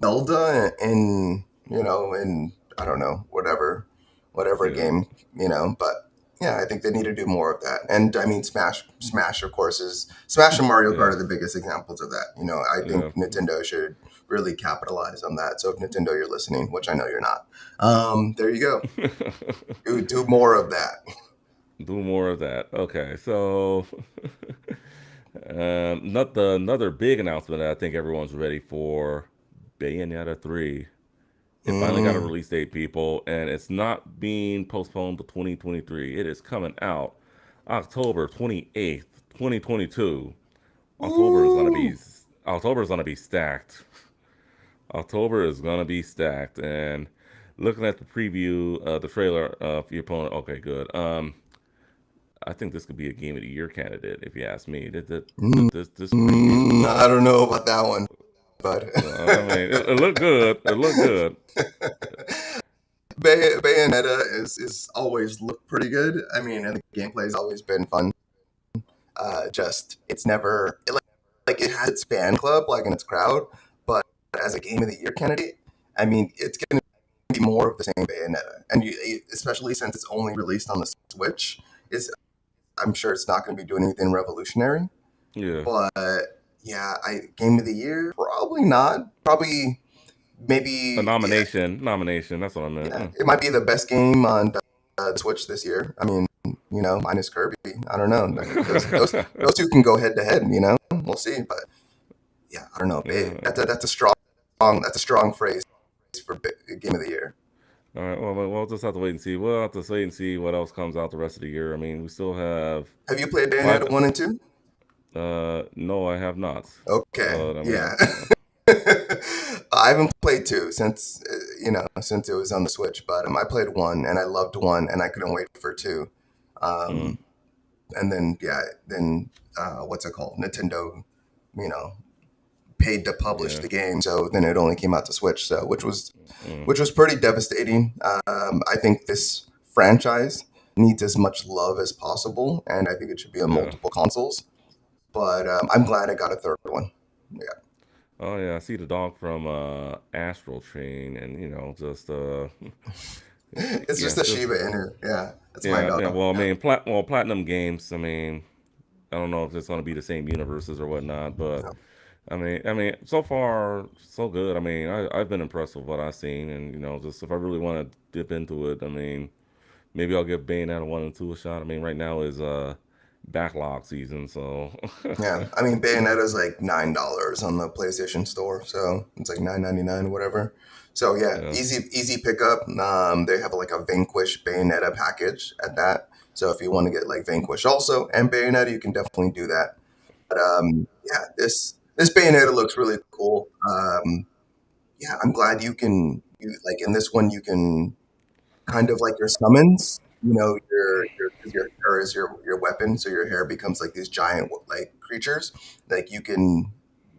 S2: Zelda in I don't know, whatever
S1: yeah,
S2: game, but yeah, I think they need to do more of that. And I mean, Smash, of course, Smash and Mario Kart
S1: yeah,
S2: are the biggest examples of that. I
S1: yeah.
S2: think Nintendo should really capitalize on that. So if Nintendo, you're listening, which I know you're not, there you go. Do more of that.
S1: Do more of that. Okay, so not another big announcement that I think everyone's ready for Bayonetta 3. It finally got a
S2: Mm.
S1: release date, people, and it's not being postponed to 2023. It is coming out October 28th, 2022. October is gonna be
S2: Ooh.
S1: October is gonna be stacked. October is gonna be stacked, and looking at the preview, the trailer for your opponent. Okay, good. I think this could be a game of the year candidate, if you ask me. This preview.
S2: I don't know about that one, but
S1: I mean, it looked good. It looked good.
S2: Bayonetta is always looked pretty good. I mean, and the gameplay's always been fun. Just it's never like it has its fan club, like in its crowd, but as a game of the year candidate, I mean, it's going to be more of the same Bayonetta, and especially since it's only released on the Switch, is I'm sure it's not going to be doing anything revolutionary.
S1: Yeah,
S2: But yeah, I game of the year probably not. Probably
S1: a
S2: maybe yeah,
S1: nomination. That's what I meant.
S2: yeah. It might be the best game on the Switch this year. I mean, minus Kirby. I don't know. Like, those two can go head to head. We'll see. But yeah, I don't know.
S1: Yeah.
S2: That's a strong phrase for game of the year.
S1: All right. Well, we'll just have to wait and see. We'll have to wait and see what else comes out the rest of the year. I mean, we still have
S2: Have you played
S1: five.
S2: Bayonetta 1 and 2?
S1: No, I have not.
S2: Okay,
S1: But I
S2: yeah.
S1: mean,
S2: I haven't played 2 since it was on the Switch, but I played 1 and I loved 1 and I couldn't wait for 2.
S1: mm,
S2: Um, and then yeah, then what's it called? Nintendo, you know, paid to publish
S1: Yeah.
S2: the game, so then it only came out to Switch, so
S1: Mm,
S2: which was pretty devastating. I think this franchise needs as much love as possible, and I think it should be on
S1: yeah.
S2: multiple consoles. But I'm glad I got a third one. Yeah,
S1: Oh yeah, I see the dog from Astral Chain, and just
S2: it's
S1: yeah,
S2: just a
S1: just
S2: Shiba Inu. Yeah, it's my
S1: yeah.
S2: dog.
S1: Well, I
S2: Yeah,
S1: mean, Platinum Games. I mean, I don't know if it's going to be the same universes or whatnot, but
S2: yeah.
S1: I mean, so far so good. I mean, I've been impressed with what I've seen, and just if I really want to dip into it, I mean, maybe I'll give Bayonetta 1 and 2 a shot. I mean, right now is backlog season, so
S2: Yeah, I mean Bayonetta's like $9 on the PlayStation Store, so it's like 9.99 or whatever. So yeah,
S1: yeah.
S2: easy pickup. They have like a Vanquish Bayonetta package at that. So if you want to get like Vanquish also and Bayonetta, you can definitely do that. But yeah, this Bayonetta looks really cool. Yeah, I'm glad you like in this one you can kind of like your summons. You know, your hair is your weapon, so your hair becomes like these giant like creatures. Like you can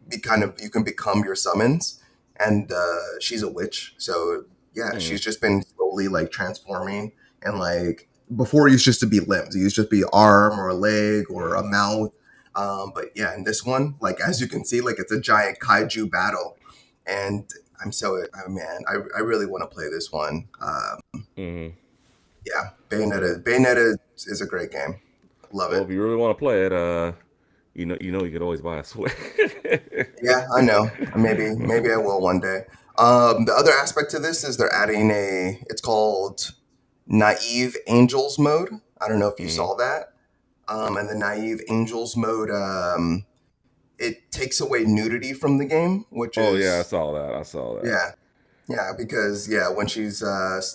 S2: become your summons, and she's a witch, so yeah,
S1: Mm,
S2: she's just been slowly like transforming, and like before it used just to be limbs, it used to just be arm or a leg or a mouth. But yeah, in this one, like as you can see, like it's a giant kaiju battle, and I'm so oh, man, I really want to play this one.
S1: mm.
S2: Yeah,
S1: Well,
S2: Bayonetta is a great game. Love
S1: well,
S2: it.
S1: if you really want to play it, you could always buy a Switch.
S2: Yeah, I know. Maybe I will one day. The other aspect to this is they're adding a. It's called Naive Angels mode. I don't know if you
S1: Hmm.
S2: saw that. And the Naive Angels mode, it takes away nudity from the game, which
S1: Oh yeah, I
S2: is
S1: saw that. I saw that.
S2: yeah, yeah, because yeah, when she's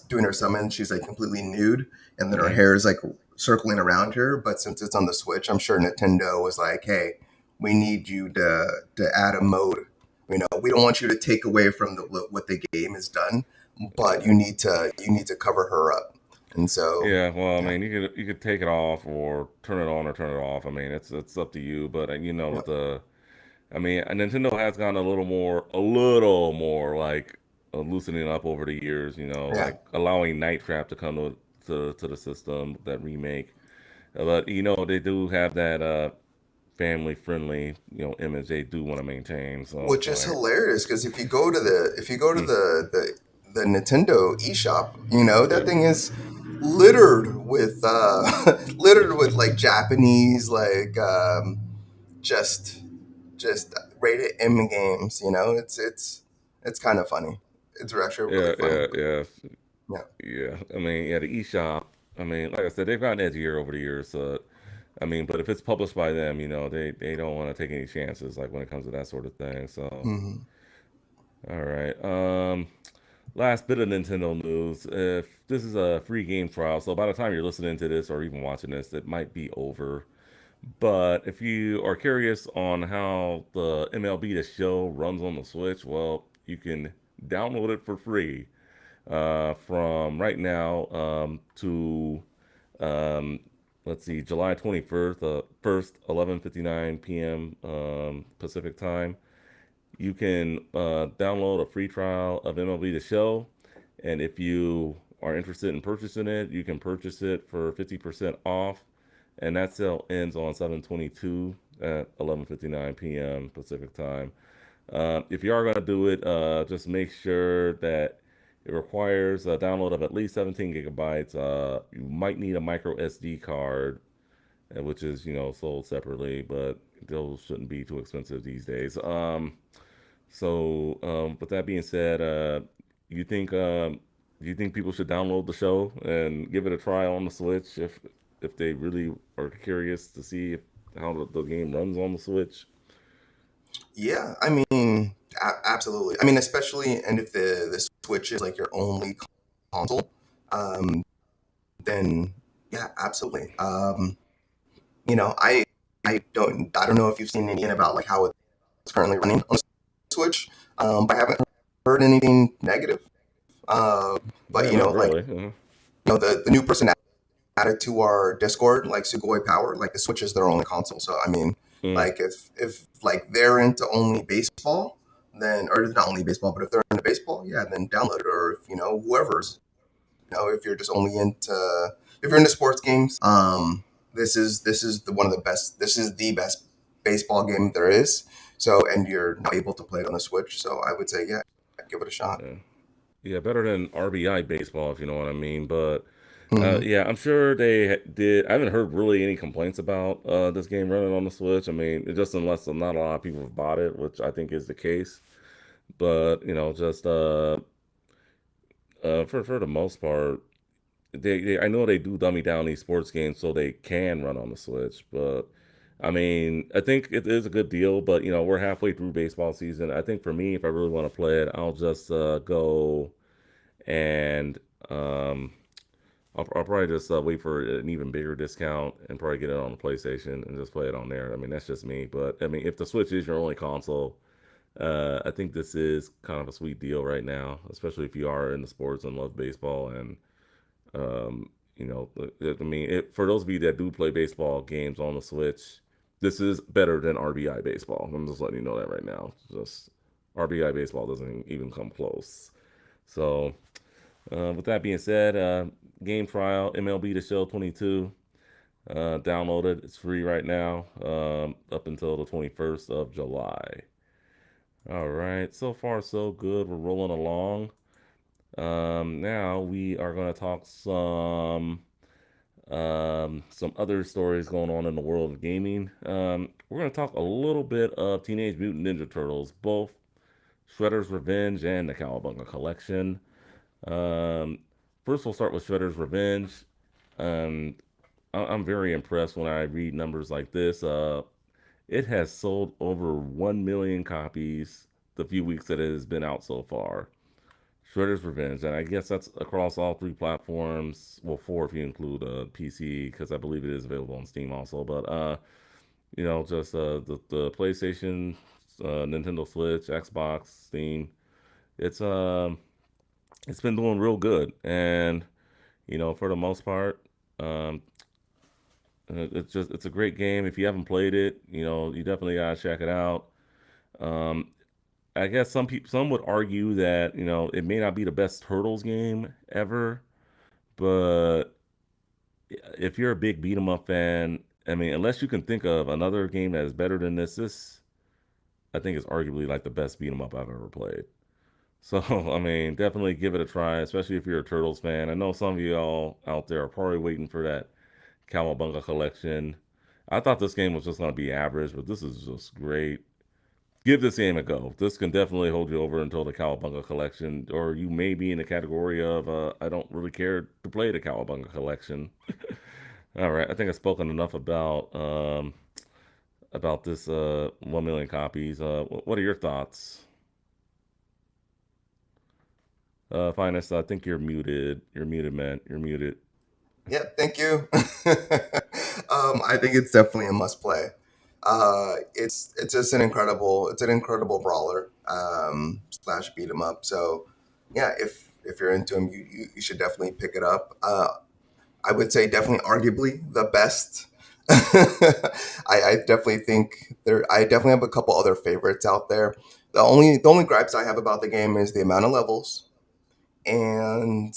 S2: doing her summon, she's like completely nude, and then her
S1: Hmm.
S2: hair is like circling around her. But since it's on the Switch, I'm sure Nintendo was like, "Hey, we need you to add a mode. You know, we don't want you to take away from what the game has done, but you need to cover her up." And so,
S1: Yeah, well, I
S2: yeah,
S1: mean, you could take it off or turn it on or turn it off. I mean, it's up to you. But
S2: yeah,
S1: with I mean, Nintendo has gone a little more like loosening up over the years.
S2: yeah.
S1: Like allowing Night Trap to come to the system, that remake. But they do have that family friendly image they do want to maintain. So
S2: Which is
S1: like,
S2: hilarious because if you go to
S1: mm,
S2: the Nintendo eShop, you know that thing is littered with littered with like Japanese like just just rated M games. You know, it's kind of funny. It's actually really
S1: yeah,
S2: funny.
S1: yeah, yeah.
S2: Yeah,
S1: Yeah, I mean, yeah, the eShop. I mean, like I said, they've gotten edgier over the years. So, I mean, but if it's published by them, they don't want to take any chances, like when it comes to that sort of thing. So,
S2: hmm
S1: all right. Last bit of Nintendo news. If this is a free game trial, so by the time you're listening to this or even watching this, it might be over. But if you are curious on how the MLB The Show runs on the Switch, well, you can download it for free from right now to um, let's see, July 21st, first 11:59 p.m. Pacific time. You can download a free trial of MLB The Show, and if you are interested in purchasing it, you can purchase it for 50% off, and that sale ends on 7/22 at 11:59 p.m. Pacific time. If you are going to do it, just make sure that it requires a download of at least 17 gigabytes. You might need a micro SD card, which is sold separately, but those shouldn't be too expensive these days. With that being said, you think do you think people should download the show and give it a try on the Switch if they really are curious to see how the game runs on the Switch?
S2: yeah. I mean, absolutely. I mean, especially and if the Switch is like your only console, um, then yeah, absolutely. You know, I don't know if you've seen anything about like how it's currently running on the Switch, but I haven't heard anything negative. Uh, but
S1: Yeah,
S2: you know,
S1: not
S2: like
S1: really.
S2: the new person added to our Discord, like Sugoi Power, like the Switch is their only console. So I mean,
S1: Mm,
S2: Like if like they're into only baseball, then or not only baseball, but if they're into baseball, yeah, then download it. Or if whoever's if you're just only into if you're into sports games, this is the one of the best. This is the best baseball game there is. So and you're not able to play it on the Switch, so I would say yeah, give it a shot.
S1: yeah. Yeah, better than RBI baseball, if you know what I mean. But
S2: Hmm.
S1: yeah, I'm sure did. I haven't heard really any complaints about this game running on the Switch. I mean, it just unless not a lot of people have bought it, which I think is the case. But just for the most part, I know they do dummy down these sports games so they can run on the Switch. But I mean, I think it is a good deal. But we're halfway through baseball season. I think for me, if I really want to play it, I'll just go and I'll probably just wait for an even bigger discount and probably get it on the PlayStation and just play it on there. I mean, that's just me. But I mean, if the Switch is your only console, I think this is kind of a sweet deal right now, especially if you are into sports and love baseball. And um, I mean, for those of you that do play baseball games on the Switch, this is better than RBI baseball. I'm just letting you know that right now. Just RBI baseball doesn't even come close. So with that being said, game trial MLB The Show 22. Download it. It's free right now, up until the 21st of July. All right. So far, so good. We're rolling along. Now we are going to talk some other stories going on in the world of gaming. We're going to talk a little bit of Teenage Mutant Ninja Turtles, both Shredder's Revenge and the Cowabunga Collection. Um, First, we'll start with Shredder's Revenge. Um, I'm very impressed when I read numbers like this. It has sold over 1 million copies the few weeks that it has been out so far. Shredder's Revenge, and I guess that's across all three platforms. Well, four if you include PC, because I believe it is available on Steam also. But just the PlayStation, Nintendo Switch, Xbox, Steam. It's it's been doing real good, and for the most part, um, it's a great game. If you haven't played it, you definitely gotta check it out. Um, I guess some would argue that it may not be the best Turtles game ever, but if you're a big beat 'em up fan, I mean, unless you can think of another game that is better than this I think is arguably like the best beat 'em up I've ever played. So I mean, definitely give it a try, especially if you're a Turtles fan. I know some of y'all out there are probably waiting for that Cowabunga collection. I thought this game was just going to be average, but this is just great. Give this game a go. This can definitely hold you over until the Cowabunga collection, or you may be in the category of I don't really care to play the Cowabunga collection. All right, I think I've spoken enough about this 1 million copies. What are your thoughts? Finest, I think you're muted. You're muted, man. You're muted.
S2: Yeah, thank you. I think it's definitely a must play. It's just an incredible brawler slash beat 'em up. So yeah, if you're into him, you should definitely pick it up. I would say definitely arguably the best. I definitely think there. I definitely have a couple other favorites out there. The only gripes I have about the game is the amount of levels and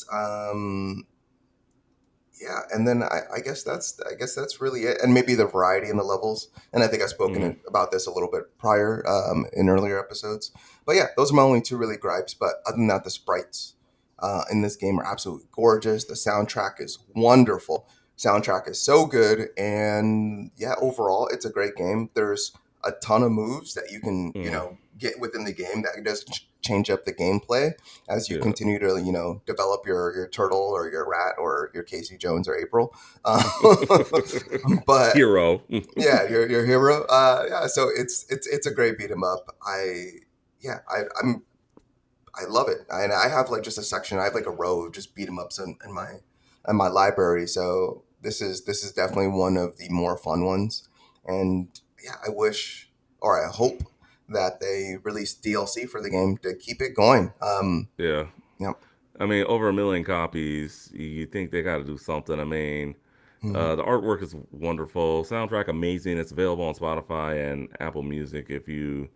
S2: yeah, and then I guess that's really it, and maybe the variety in the levels. And I think I've
S1: Mm,
S2: spoken about this a little bit prior in earlier episodes. But yeah, those are my only two really gripes. But other than that, the sprites in this game are absolutely gorgeous. The soundtrack is wonderful. Soundtrack is so good, and yeah, overall, it's a great game. There's a ton of moves that you can
S1: mm,
S2: get within the game that does change up the gameplay as you
S1: yeah.
S2: continue to develop your turtle or your rat or your Casey Jones or April. But
S1: Hero.
S2: yeah, your hero. Yeah, so it's a great beat 'em up. Yeah, I love it, and I have like just a section. I have like a row of just beat 'em ups in my library. So this is definitely one of the more fun ones. And yeah, I wish or I hope that they release DLC for the game to keep it going.
S1: Yeah.
S2: Yeah.
S1: I mean, over 1 million copies. You think they got to do something? I mean,
S2: Mhm.
S1: The artwork is wonderful, soundtrack amazing. It's available on Spotify and Apple Music. If you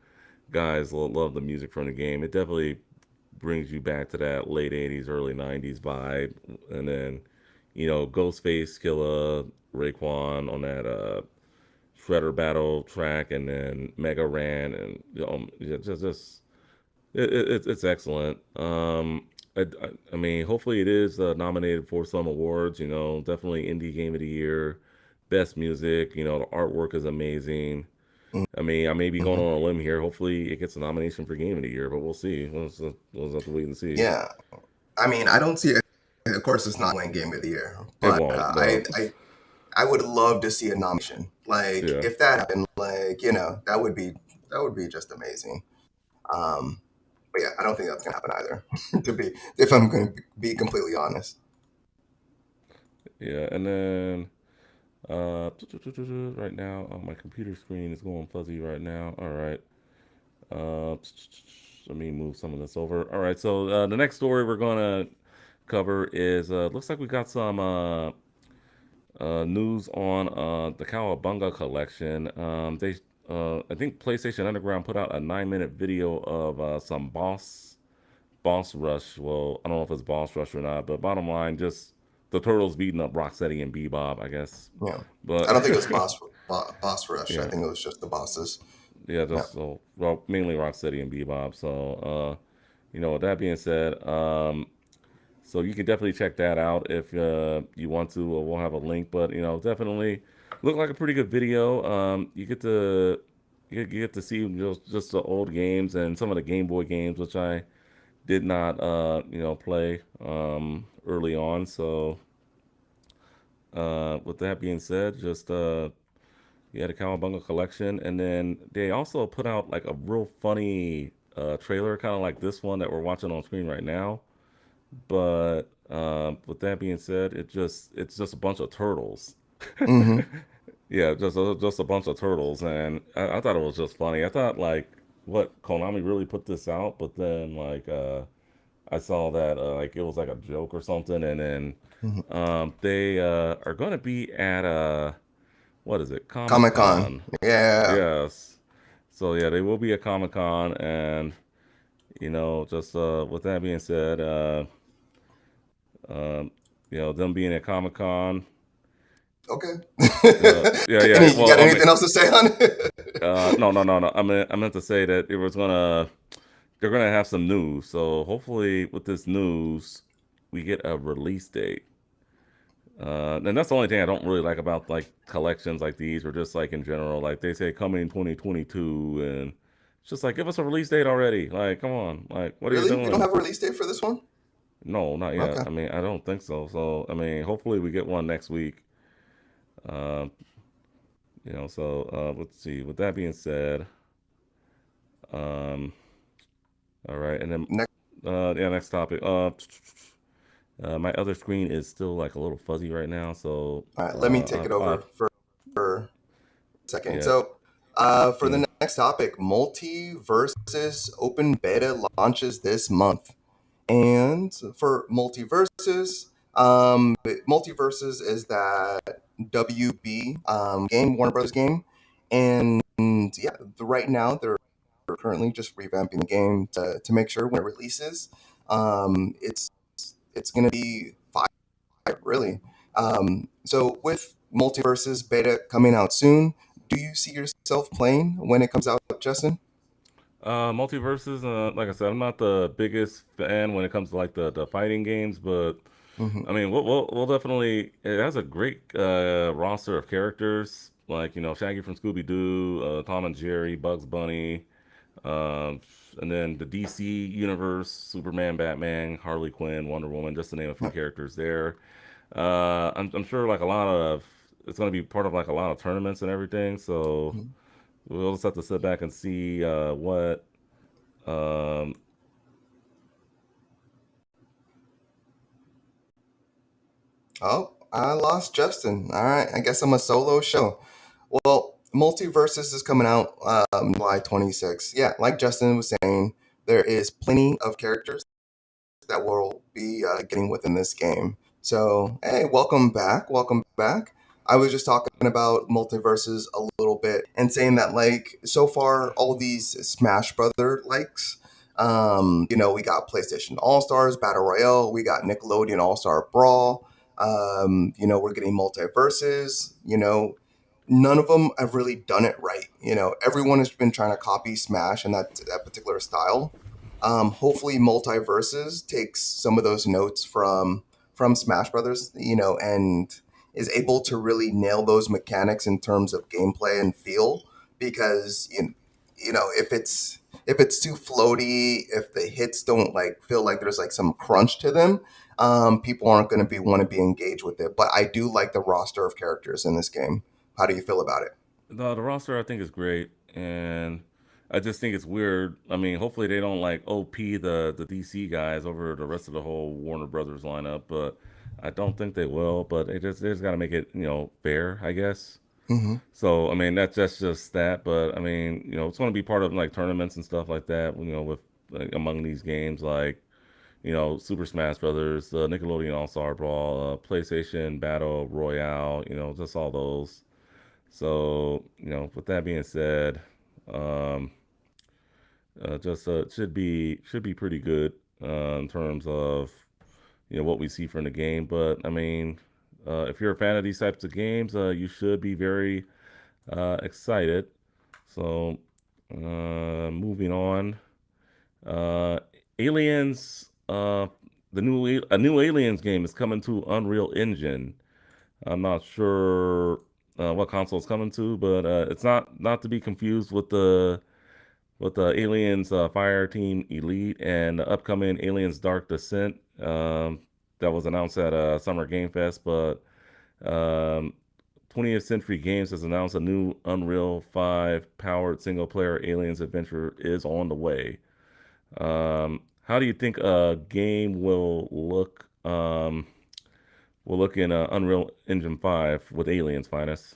S1: guys love the music from the game, it definitely brings you back to that late '80s, early '90s vibe. And then, Ghostface, Killa, Raekwon on that Shredder battle track, and then Mega Ran, and yeah, just it's excellent. I mean, hopefully it is nominated for some awards. Definitely indie game of the year, best music. The artwork is amazing. I mean, I may be going
S2: Mhm.
S1: on a limb here. Hopefully, it gets a nomination for game of the year, but we'll see. We'll have to wait and see.
S2: Yeah, I mean, I don't see it. Of course, it's not win game of the year,
S1: It
S2: but
S1: won't, no.
S2: I would love to see a nomination. Like
S1: Yeah,
S2: if that happened, like that would be just amazing. Um, but yeah, I don't think that's gonna happen either. To be, if I'm going to be completely honest.
S1: yeah, and then right now, my computer screen is going fuzzy right now. All right. Uh, Let me move some of this over. All right, so the next story we're gonna cover is looks like we got some news on the Cowabunga collection. I think PlayStation Underground put out a 9-minute video of some boss rush. Well, I don't know if it's boss rush or not, but bottom line, just the turtles beating up Rocksteady and Bebop, I guess.
S2: Yeah, I
S1: But
S2: don't think it was boss rush. I
S1: yeah,
S2: think it was just the bosses.
S1: yeah,
S2: Yeah.
S1: just so well, mainly Rocksteady and Bebop. So, with that being said, so you can definitely check that out if you want to. We'll have a link, but definitely look like a pretty good video. You get to see just the old games and some of the Game Boy games, which I did not play early on. So with that being said, just yeah, the Cowabunga collection, and then they also put out like a real funny trailer, kind of like this one that we're watching on screen right now. But with that being said, it's just a bunch of turtles.
S2: Mm-hmm.
S1: Yeah, just a bunch of turtles, and I thought it was just funny. I thought like, what, Konami really put this out, but then like I saw that like it was like a joke or something, and then
S2: Hmm.
S1: they are going to be at what is it, Comic
S2: Comic Con.
S1: Con?
S2: Yeah.
S1: Yes. So yeah, they will be at Comic Con, and just with that being said, um, them being at Comic Con.
S2: Okay.
S1: Yeah, yeah.
S2: You
S1: Well,
S2: got
S1: I mean,
S2: anything else to say on it?
S1: no, no, no, no. I meant to say that they're gonna have some news. So hopefully, with this news, we get a release date. And that's the only thing I don't really like about like collections like these, or just like in general. Like they say coming in 2022, and it's just like give us a release date already. Like, come on, like what are you
S2: Really? We don't
S1: doing?
S2: have a release date for this one?
S1: No, not yet.
S2: Okay.
S1: I mean, I don't think so. So I mean, hopefully we get one next week. Uh, so let's see. With that being said, um, all right, and then
S2: Next.
S1: yeah, next topic. My other screen is still like a little fuzzy right now, so
S2: All right. Let me take it over for a second.
S1: yeah,
S2: So, for
S1: yeah.
S2: the next topic, Multiverses Open Beta launches this month. And for Multiverses is that WB game, Warner Brothers game. And yeah, right now they're currently just revamping the game to make sure when it releases, it's going to be fire, really. So with Multiverses beta coming out soon, do you see yourself playing when it comes out, Justin?
S1: Multiverses. Like I said, I'm not the biggest fan when it comes to like the fighting games, but
S2: Hmm.
S1: I mean, we'll definitely. It has a great roster of characters, like Shaggy from Scooby Doo, Tom and Jerry, Bugs Bunny, um, and then the DC universe: Superman, Batman, Harley Quinn, Wonder Woman, just to name a few
S2: Yeah.
S1: characters there. I'm sure like a lot of it's going to be part of like a lot of tournaments and everything. So
S2: Mhm.
S1: we'll just have to sit back and see what. Um,
S2: Oh, I lost Justin. All right, I guess I'm a solo show. Well, Multiverses is coming out July 26th. Yeah, like Justin was saying, there is plenty of characters that will be getting within this game. So, hey, welcome back. Welcome back. I was just talking about multiverses a little bit and saying that, like, so far, all these Smash Brother likes, we got PlayStation All Stars Battle Royale, we got Nickelodeon All Star Brawl, we're getting multiverses, none of them have really done it right. Everyone has been trying to copy Smash and that particular style. Hopefully, multiverses takes some of those notes from Smash Brothers, and is able to really nail those mechanics in terms of gameplay and feel. Because if it's too floaty, if the hits don't like feel like there's like some crunch to them, people aren't going to be want to be engaged with it. But I do like the roster of characters in this game. How do you feel about it?
S1: The roster I think is great, and I just think it's weird. I mean, hopefully they don't like OP the DC guys over the rest of the whole Warner Brothers lineup, but I don't think they will. But they just got to make it fair, I guess.
S2: Hmm.
S1: So I mean that's just that, but I mean it's going to be part of like tournaments and stuff like that. With like, among these games like Super Smash Brothers, the Nickelodeon All Star Brawl, PlayStation Battle Royale, just all those. So with that being said, um, just should be pretty good in terms of what we see from the game. But I mean, if you're a fan of these types of games, you should be very excited. So moving on, uh, Aliens. A new Aliens game is coming to Unreal Engine. I'm not sure what console it's coming to, but it's not to be confused with the Aliens Fire Team Elite and the upcoming Aliens Dark Descent that was announced at Summer Game Fest. But um, 20th Century Games has announced a new Unreal 5 powered single player Aliens adventure is on the way. How do you think a game will look in Unreal Engine 5 with Aliens, Finest?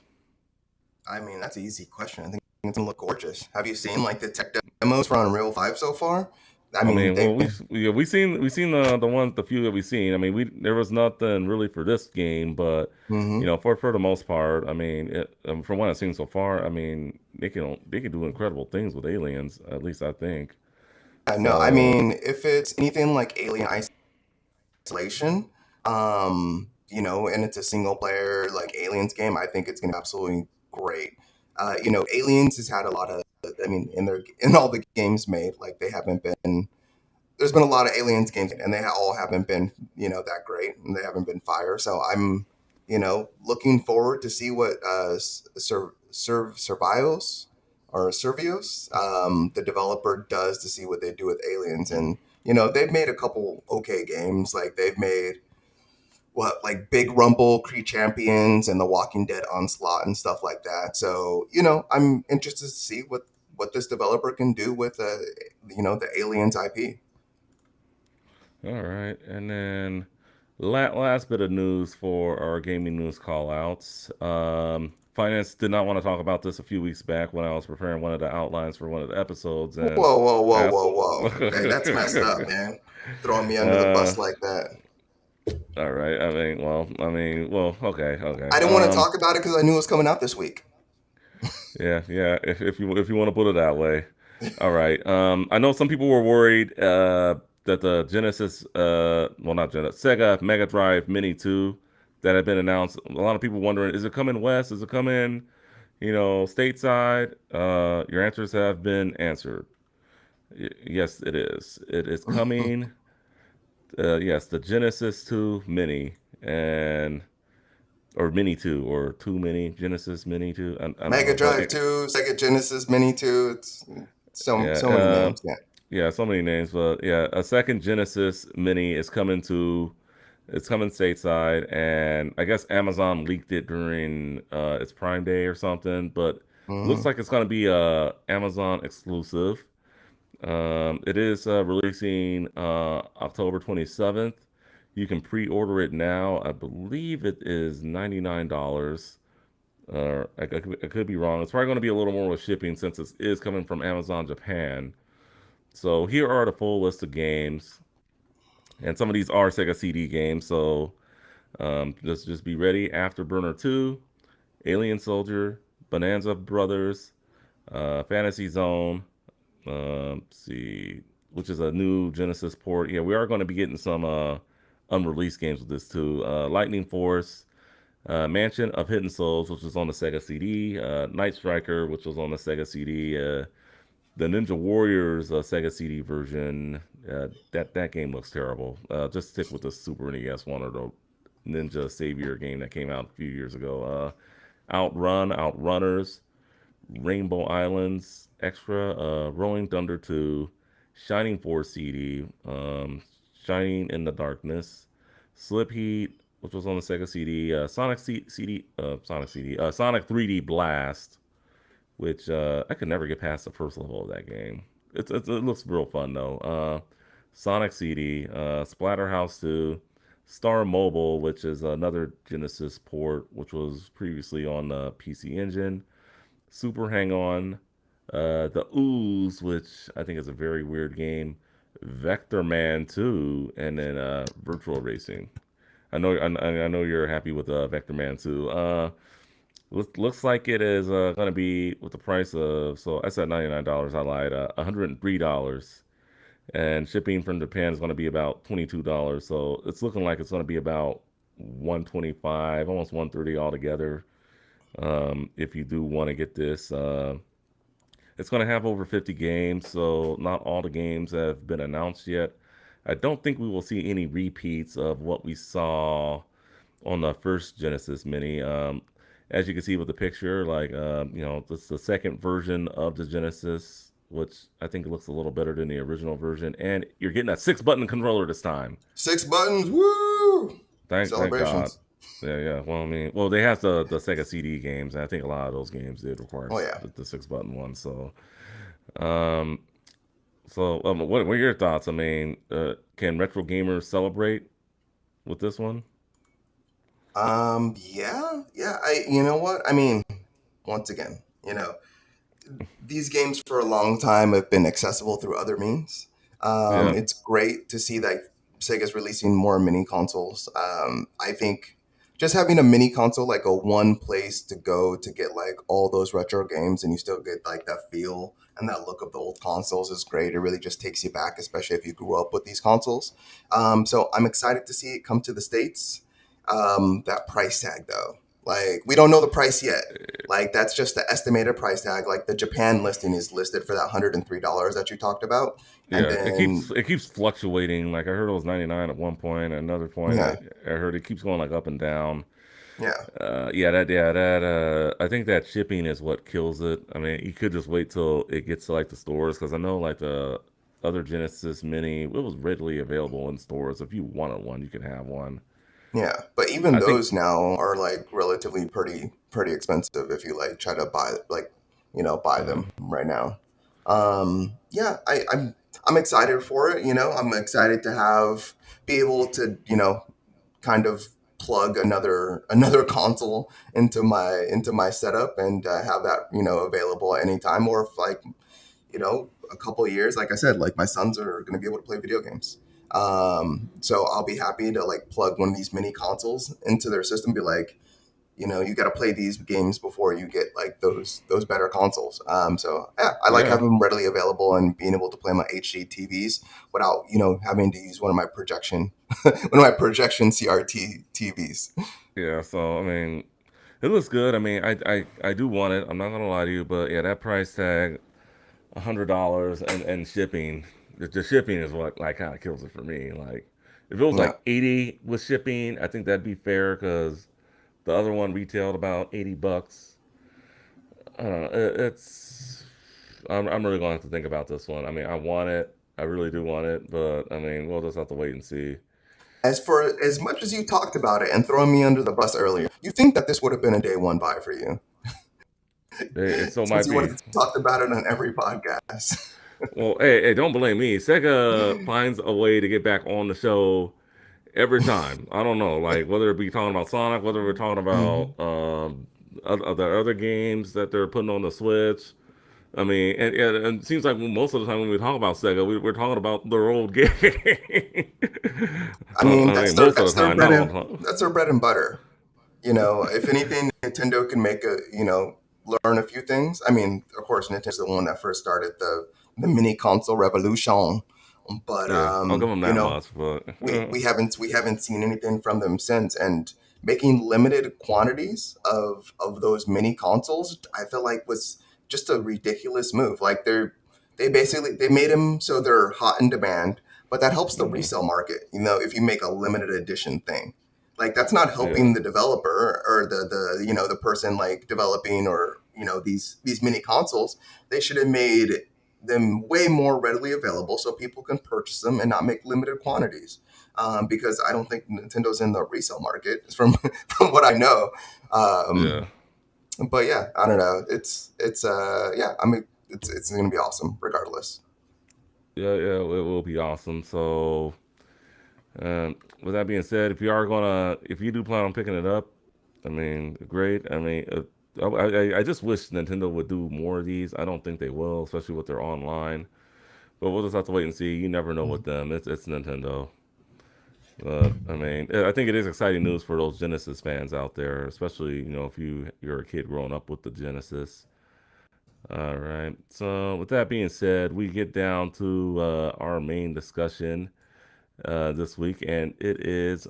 S2: I mean, that's an easy question. I think it's gonna look gorgeous. Have you seen like the tech demos for Unreal 5 so far? I
S1: I
S2: mean,
S1: mean,
S2: they've
S1: well, we seen the few that we've seen. I mean, we there was nothing really for this game, but
S2: been.
S1: for the most part, I mean, from what I've seen so far, I mean, they can do incredible things with aliens. At least I think.
S2: I know. I
S1: So,
S2: mean, if it's anything like Alien Isolation, and it's a single player like Aliens game, I think it's gonna be absolutely great. Aliens has had a lot of, I mean, in all the games made, like they haven't been. There's been a lot of Aliens games, and they all haven't been, that great, and they haven't been fire. So I'm, looking forward to see what Survios or Servios, the developer, does to see what they do with Aliens. And they've made a couple okay games. Like they've made what like Big Rumble, Kree Champions, and The Walking Dead Onslaught and stuff like that. So I'm interested to see what this developer can do with the Aliens IP.
S1: all right, and then last bit of news for our gaming news call outs. Finance did not want to talk about this a few weeks back when I was preparing one of the outlines for one of the episodes, and
S2: Whoa, whoa, whoa,
S1: asked.
S2: whoa, whoa! Hey, that's messed up, man. Throwing me under the
S1: uh,
S2: bus like that.
S1: all right. I mean, well, okay, okay.
S2: I didn't want to talk about it because I knew it was coming out this week.
S1: Yeah, yeah. If you want to put it that way, all right. I know some people were worried that the Genesis, well, not Genesis, Sega Mega Drive Mini 2 that had been announced. A lot of people wondering, is it coming west? Is it coming, stateside? Your answers have been answered. Yes, it is. It is coming. Yes, the Genesis 2 Mini and or Mini 2 or 2 Mini Genesis Mini 2. I don't
S2: Mega
S1: know, but
S2: Drive 2, Sega Genesis Mini 2. It's
S1: yeah,
S2: so many names. Yeah.
S1: yeah, so many names, but yeah, a second Genesis Mini is coming to, it's coming stateside, and I guess Amazon leaked it during its Prime Day or something, but looks
S2: Hmm.
S1: like it's gonna be Amazon exclusive. It is releasing October 27th. You can pre-order it now. I believe it is $99. I could be wrong. It's probably going to be a little more with shipping since it is coming from Amazon Japan. So here are the full list of games, and some of these are Sega CD games. So Just be ready. Afterburner 2, Alien Soldier, Bonanza Brothers, Fantasy Zone. See, which is a new Genesis port. Yeah, we are going to be getting some unreleased games with this too. Lightning Force, Mansion of Hidden Souls, which was on the Sega CD. Night Striker, which was on the Sega CD. The Ninja Warriors Sega CD version. That game looks terrible. Just stick with the Super NES one or the Ninja Savior game that came out a few years ago. Outrun, Outrunners, Rainbow Islands Extra, Rolling Thunder 2, Shining Force CD, Shining in the Darkness, Slip Heat, which was on the Sega CD, Sonic 3D Blast, which I could never get past the first level of that game. It looks real fun though. Sonic CD, Splatterhouse 2, Star Mobile, which is another Genesis port, which was previously on the PC Engine. Super Hang On, The Ooze, which I think is a very weird game, Vector Man 2, and then Virtual Racing. I know you're happy with Vector Man 2. Looks like it is going to be with the price of, so I said $99. I lied. $103, and shipping from Japan is going to be about $22. So it's looking like it's going to be about 125, almost 130 altogether. If you do want to get this, it's going to have over 50 games, so not all the games have been announced yet. I don't think we will see any repeats of what we saw on the first Genesis Mini. As you can see with the picture, like this is the second version of the Genesis, which I think looks a little better than the original version. And you're getting a 6-button controller this time.
S2: 6 buttons, woo!
S1: Thank God.
S2: Celebrations.
S1: Yeah. Well, I mean, well, they have the Sega CD games, and I think a lot of those games did require
S2: Oh yeah.
S1: the 6-button one. Um, what are your thoughts? I mean, can retro gamers celebrate with this one?
S2: Yeah. You know what? I mean, once again, these games for a long time have been accessible through other means.
S1: Yeah,
S2: It's great to see that Sega's releasing more mini consoles. I think just having a mini console, like a one place to go to get like all those retro games and you still get like that feel and that look of the old consoles is great. It really just takes you back, especially if you grew up with these consoles. So I'm excited to see it come to the States. That price tag though, like we don't know the price yet. Like that's just the estimated price tag. Like the Japan listing is listed for that $103 that you talked about, and
S1: yeah.
S2: then
S1: It keeps fluctuating. Like I heard it was 99 at one point. At another point,
S2: yeah,
S1: I heard it keeps going like up and down.
S2: yeah,
S1: I think that shipping is what kills it. I mean, you could just wait till it gets to like the stores because I know like the other Genesis Mini, it was readily available in stores. If you wanted one, you could have one.
S2: yeah. But even
S1: I think,
S2: those now are like relatively pretty expensive if you like try to buy like buy
S1: yeah,
S2: them right now. Yeah, I'm excited for it. I'm excited to be able to kind of plug another console into my setup and have that available anytime, or if like a couple of years, like I said, like my sons are going to be able to play video games. So I'll be happy to like plug one of these mini consoles into their system, be like, you got to play these games before you get like those better consoles. So yeah, I like
S1: yeah,
S2: having them readily available and being able to play my HD TVs without having to use one of my projection CRT TVs.
S1: yeah. So I mean, it looks good. I mean, I do want it. I'm not gonna lie to you, but yeah, that price tag, $100 and shipping. The shipping is what like kind of kills it for me. Like, if it was
S2: Yeah,
S1: like 80 with shipping, I think that'd be fair because the other one retailed about $80. I don't know. It's I'm really going to have to think about this one. I mean, I want it. I really do want it, but I mean, we'll just have to wait and see.
S2: as for as much as you talked about it and throwing me under the bus earlier, you think that this would have been a day one buy for you
S1: It so
S2: since
S1: might
S2: you would
S1: be.
S2: have talked about it on every podcast.
S1: Well, hey, don't blame me. Sega finds a way to get back on the show every time. I don't know, like whether it be talking about Sonic, whether we're talking
S2: Hmm.
S1: about other games that they're putting on the Switch. I mean, and it seems like most of the time when we talk about Sega, we're talking about their old game.
S2: I mean,
S1: I mean, most of the time, not all the time.
S2: that's their bread and butter. If anything, Nintendo can make learn a few things. I mean, of course, Nintendo's the one that first started the mini console revolution, but
S1: Yeah, I'll give them that much. But
S2: we haven't seen anything from them since. And making limited quantities of those mini consoles, I feel like was just a ridiculous move. Like they made them so they're hot in demand, but that helps the
S1: mhm,
S2: resale market. If you make a limited edition thing, like that's not
S1: yeah,
S2: helping the developer or the person like developing or these mini consoles. They should have made them way more readily available so people can purchase them and not make limited quantities. Because I don't think Nintendo's in the resale market from from what I know.
S1: yeah,
S2: But yeah, I don't know. Yeah. I mean, it's gonna be awesome regardless.
S1: yeah. It will be awesome. So, with that being said, if you do plan on picking it up, I mean, great. I mean, I just wish Nintendo would do more of these. I don't think they will, especially with their online. But we'll just have to wait and see. You never know with them. It's Nintendo. I mean, I think it is exciting news for those Genesis fans out there, especially if you're a kid growing up with the Genesis. All right. So with that being said, we get down to our main discussion this week, and it is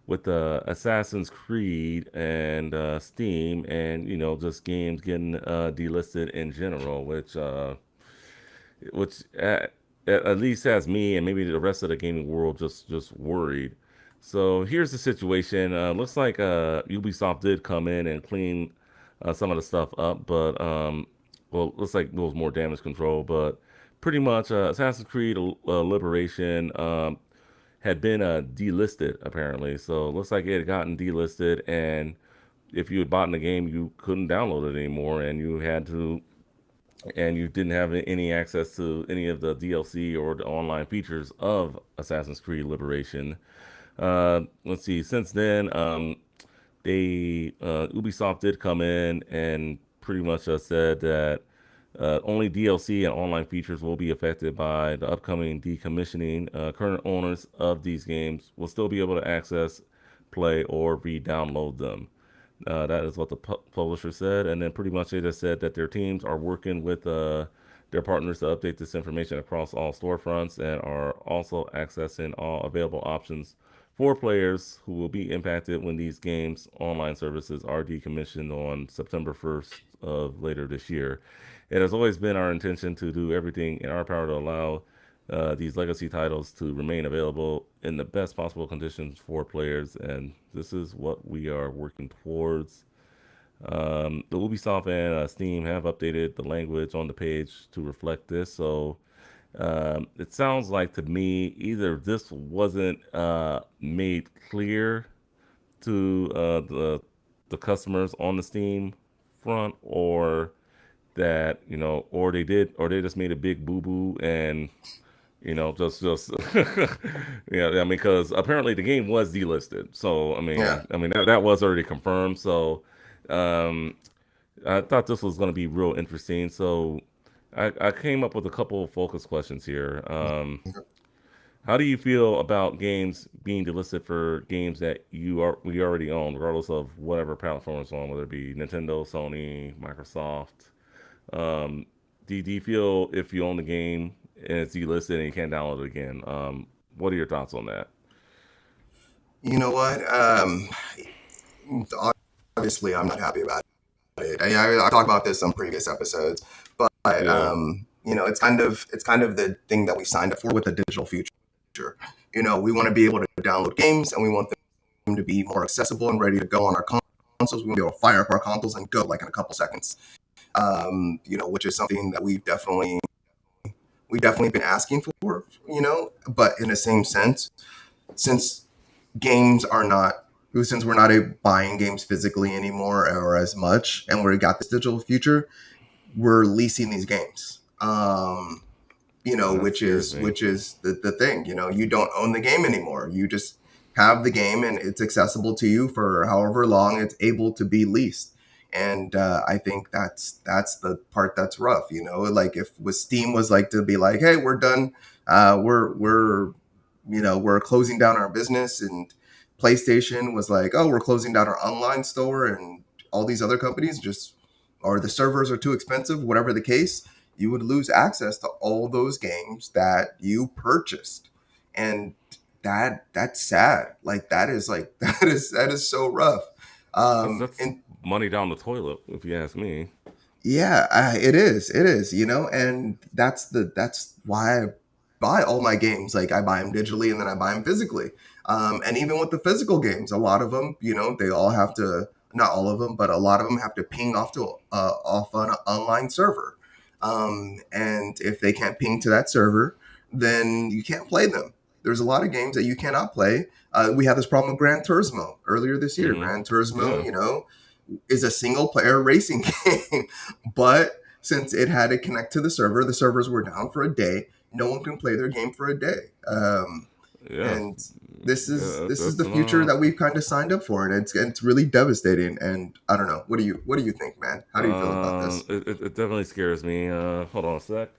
S1: with Assassin's Creed and Steam, and just games getting delisted in general, which at least has me and maybe the rest of the gaming world just worried. So here's the situation. Looks like Ubisoft did come in and clean some of the stuff up, but well, looks like there was more damage control. But pretty much, Assassin's Creed Liberation had been delisted apparently. So it looks like it had gotten delisted, and if you had bought in the game, you couldn't download it anymore, and you didn't have any access to any of the DLC or the online features of Assassin's Creed Liberation. Let's see. Since then, they Ubisoft did come in and pretty much said that only DLC and online features will be affected by the upcoming decommissioning. Current owners of these games will still be able to access, play, or re-download them. That is what the publisher said, and then pretty much they just said that their teams are working with their partners to update this information across all storefronts and are also accessing all available options for players who will be impacted when these games' online services are decommissioned on September 1st of later this year. It has always been our intention to do everything in our power to allow these legacy titles to remain available in the best possible conditions for players, and this is what we are working towards. The Ubisoft and Steam have updated the language on the page to reflect this, so it sounds like to me either this wasn't made clear to the customers on the Steam front, or that or they did, or they just made a big boo boo and just yeah. I mean, because apparently the game was delisted, so
S2: Yeah.
S1: I mean that was already confirmed. So um, I thought this was going to be real interesting. So I came up with a couple of focus questions here. How do you feel about games being delisted for games that we already own, regardless of whatever platform it's on, whether it be Nintendo, Sony, Microsoft? Um, do you feel if you own the game and it's delisted and you can't download it again? What are your thoughts on that?
S2: You know what? Obviously, I'm not happy about it. I talked about this on previous episodes, but
S1: Yeah,
S2: it's kind of the thing that we signed up for with the digital future. We want to be able to download games, and we want them to be more accessible and ready to go on our consoles. We want to be able to fire up our consoles and go like in a couple seconds. Which is something that we've definitely been asking for. But in the same sense, since games are not since we're not buying games physically anymore or as much, and we got this digital future, we're leasing these games.
S1: that
S2: Which
S1: scares
S2: is
S1: me.
S2: the thing. You don't own the game anymore. You just have the game, and it's accessible to you for however long it's able to be leased. And I think that's the part that's rough, like if with Steam was like to be like, hey, we're done, we're we're closing down our business, and PlayStation was like, oh, we're closing down our online store, and all these other companies just, or the servers are too expensive, whatever the case, you would lose access to all those games that you purchased. And that's sad. Like that is like that is so rough.
S1: That's
S2: And
S1: money down the toilet, if you ask me.
S2: yeah, it is, and that's why I buy all my games. Like I buy them digitally and then I buy them physically. And even with the physical games, a lot of them, they all have to, not all of them, but a lot of them have to ping off on an online server. And if they can't ping to that server, then you can't play them. There's a lot of games that you cannot play. We had this problem with Gran Turismo earlier this year.
S1: Hmm.
S2: Gran Turismo,
S1: Yeah.
S2: is a single player racing game. But since it had to connect to the servers were down for a day. No one can play their game for a day.
S1: Yeah.
S2: And this is
S1: That's
S2: the future that we've kind of signed up for, and it's really devastating. And I don't know. What do you think, man? How do you feel about this?
S1: it definitely scares me. Hold on a sec.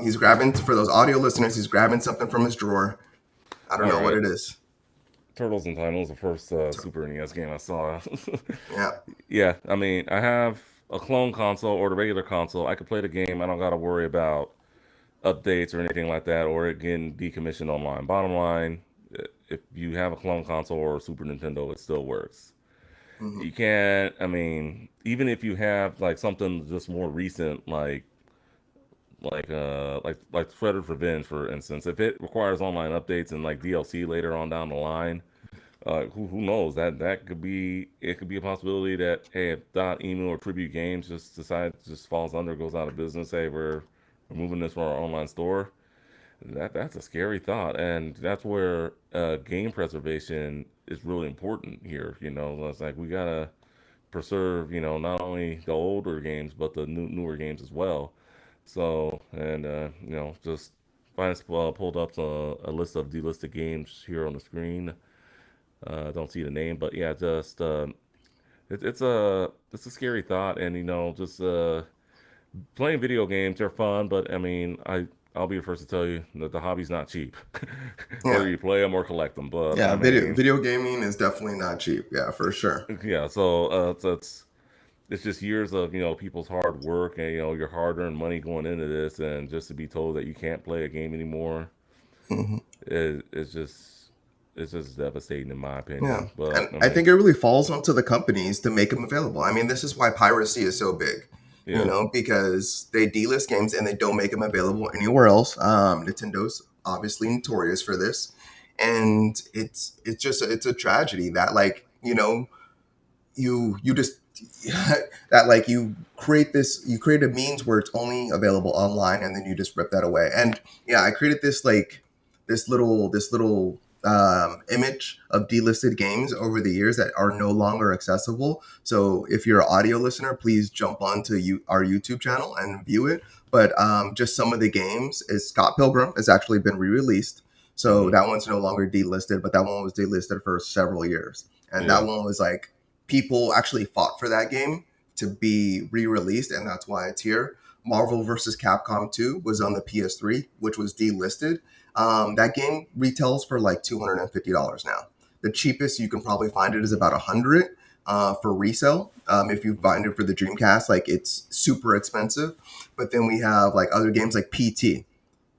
S2: He's grabbing, for those audio listeners. He's grabbing something from his drawer. I don't
S1: All
S2: know what
S1: right.
S2: it is.
S1: Turtles in Time was the first Super NES game I saw.
S2: Yeah,
S1: Yeah, I mean, I have a clone console or the regular console. I could play the game. I don't got to worry about updates or anything like that, or it getting decommissioned online. Bottom line, if you have a clone console or a Super Nintendo, it still works.
S2: hmm
S1: You can't. I mean, even if you have like something just more recent, like Shredder's Revenge, for instance, if it requires online updates and like DLC later on down the line, who knows, that could be, it could be a possibility that, hey, if Dot Emu or Tribute Games just falls under, goes out of business, hey, we're removing this from our online store. That's a scary thought, and that's where game preservation is really important here. It's like we gotta preserve, not only the older games but the newer games as well. So, and just finally pulled up a list of delisted games here on the screen. Don't see the name, but yeah, just it's a scary thought, and just playing video games are fun, but I mean, I'll be the first to tell you that the hobby's not cheap,
S2: yeah,
S1: whether you play them or collect them. But
S2: yeah.
S1: I
S2: Video
S1: mean,
S2: video gaming is definitely not cheap. Yeah, for sure.
S1: yeah, so it's just years of people's hard work and your hard-earned money going into this, and just to be told that you can't play a game anymore,
S2: hmm
S1: it's just devastating in my
S2: Yeah.
S1: opinion. But
S2: And
S1: I
S2: I
S1: mean,
S2: think it really falls onto the companies to make them available. I mean, this is why piracy is so big,
S1: yeah.
S2: because they delist games and they don't make them available anywhere else. Nintendo's obviously notorious for this. And it's a tragedy that, like, you just that, like, you create a means where it's only available online, and then you just rip that away. And yeah, I created this, like, this little image of delisted games over the years that are no longer accessible. So if you're an audio listener, please jump onto our YouTube channel and view it. But just some of the games is Scott Pilgrim has actually been re-released, so
S1: Hmm.
S2: that one's no longer delisted, but that one was delisted for several years. And that
S1: Yeah.
S2: one was like, people actually fought for that game to be re-released, and that's why it's here. Marvel vs. Capcom 2 was on the PS3, which was delisted. That game retails for like $250 now. The cheapest you can probably find it is about 100 for resale. If you find it for the Dreamcast, like, it's super expensive. But then we have like other games like PT.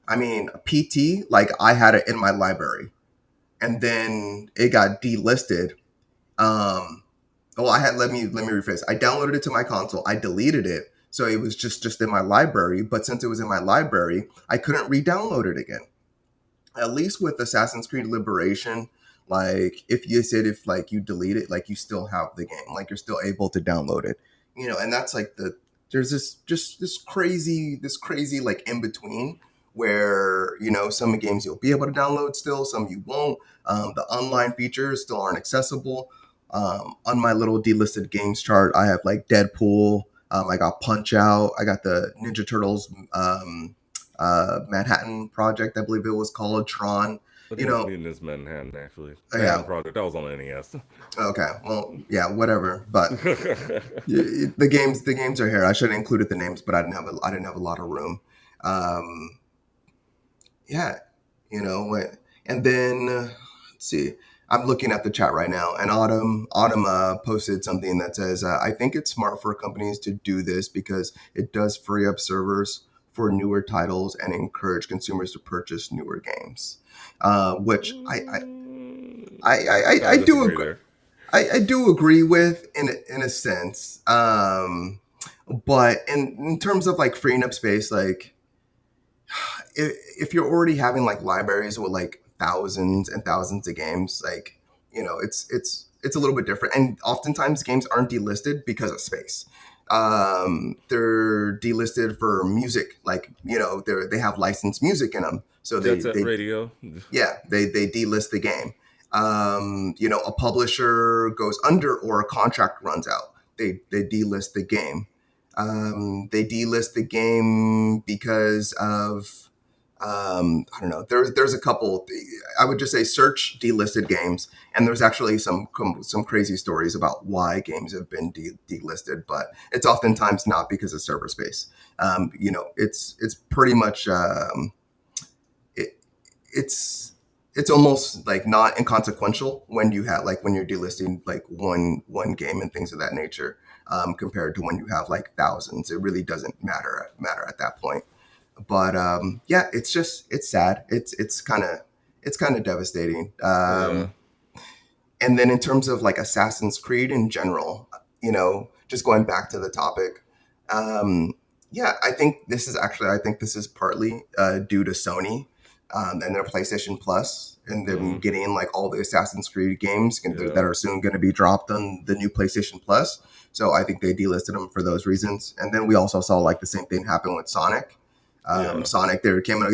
S2: I mean, PT, like, I had it in my library, and then it got delisted. Um, well, let me rephrase. I downloaded it to my console. I deleted it, so it was just in my library. But since it was in my library, I couldn't re-download it again. At least with Assassin's Creed Liberation, like, if like you delete it, like, you still have the game, like, you're still able to download it. And that's like there's this crazy like in between, where some games you'll be able to download still, some you won't. The online features still aren't accessible. On my little delisted games chart, I have like Deadpool. I got Punch Out. I got the Ninja Turtles Manhattan Project, I believe it was called, Tron.
S1: I
S2: You
S1: think it's
S2: know,
S1: Mutant Manhattan actually. Manhattan
S2: yeah.
S1: Project. That was on the NES.
S2: Okay. Well, yeah, whatever. But the games are here. I should have included the names, but I didn't have a lot of room. Um, yeah, you know what? And then let's see. I'm looking at the chat right now, and Autumn posted something that says, "I think it's smart for companies to do this because it does free up servers for newer titles and encourage consumers to purchase newer games." Which
S1: I kind
S2: I
S1: of
S2: do
S1: disagree
S2: agree.
S1: there.
S2: I do agree with in a sense, but in terms of like freeing up space, like if you're already having like libraries with like thousands and thousands of games, like it's a little bit different. And oftentimes games aren't delisted because of space. They're delisted for music, like they have licensed music in them, so
S1: Jet
S2: they
S1: Set
S2: they
S1: Radio.
S2: yeah, they delist the game. A publisher goes under or a contract runs out. They delist the game. They delist the game because of I don't know. There's a couple. I would just say search delisted games, and there's actually some crazy stories about why games have been delisted, but it's oftentimes not because of server space. It's pretty much. It, it's almost like not inconsequential when you have like when you're delisting like one game and things of that nature, compared to when you have like thousands. It really doesn't matter at that point. But yeah, it's sad. It's kind of devastating.
S1: Yeah.
S2: And then in terms of like Assassin's Creed in general, just going back to the topic, um, yeah, I think this is partly due to Sony and their PlayStation Plus and them
S1: Mm,
S2: getting like all the Assassin's Creed games that
S1: yeah.
S2: are soon going to be dropped on the new PlayStation Plus. So I think they delisted them for those reasons. And then we also saw like the same thing happen with Sonic.
S1: Yeah.
S2: Sonic they came out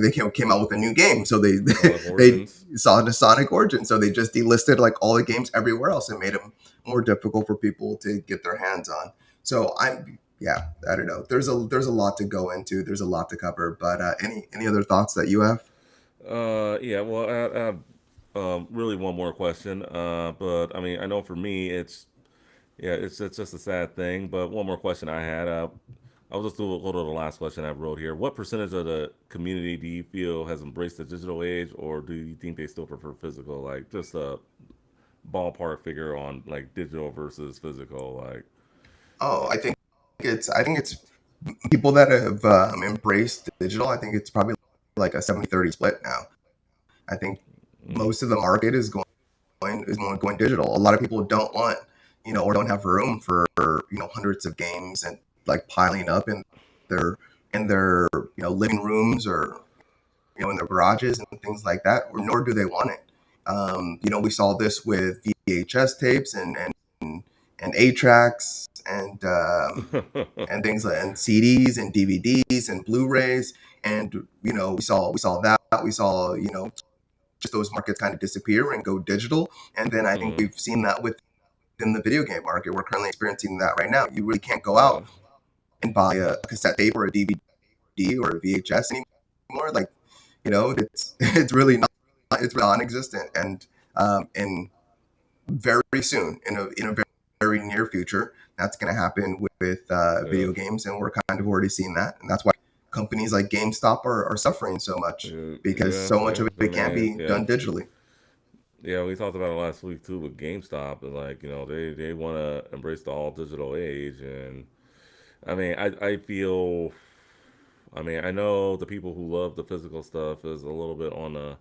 S2: with a new game, so they
S1: Sonic
S2: they
S1: Origins.
S2: saw the Sonic Origin, so they just delisted like all the games everywhere else and made them more difficult for people to get their hands on. So yeah, I don't know. There's a lot to go into. There's a lot to cover. But any other thoughts that you have?
S1: Yeah. Well, I have really one more question. But I mean, I know for me, yeah, it's just a sad thing. But one more question I had. I'll just do a little of the last question I wrote here. What percentage of the community do you feel has embraced the digital age, or do you think they still prefer physical? Like just a ballpark figure on like digital versus physical. Like,
S2: Oh, I think it's people that have embraced digital. I think it's probably like a 70-30 split now. I think
S1: mm,
S2: most of the market is going digital. A lot of people don't want, or don't have room for, hundreds of games and like piling up their in their living rooms or in their garages and things like that, or nor do they want it. We saw this with VHS tapes and 8 tracks and things like and CDs and DVDs and Blu-rays, and we saw that we saw just those markets kind of disappear and go digital. And then I think
S1: mm,
S2: we've seen that within the video game market. We're currently experiencing that right now. You really can't go
S1: yeah,
S2: out and buy a cassette tape or a DVD or a VHS anymore. Like, it's really not, it's non-existent. And very soon, in a very near future, that's going to happen with
S1: yeah,
S2: video games, and we're kind of already seeing that. And that's why companies like GameStop are suffering so much because
S1: yeah,
S2: so much
S1: yeah.
S2: of
S1: I
S2: it can't
S1: mean,
S2: be
S1: yeah,
S2: done digitally.
S1: yeah. We talked about it last week too with GameStop, and like they want to embrace the all digital age, and I mean, I feel. I mean, I know the people who love the physical stuff is a little bit on the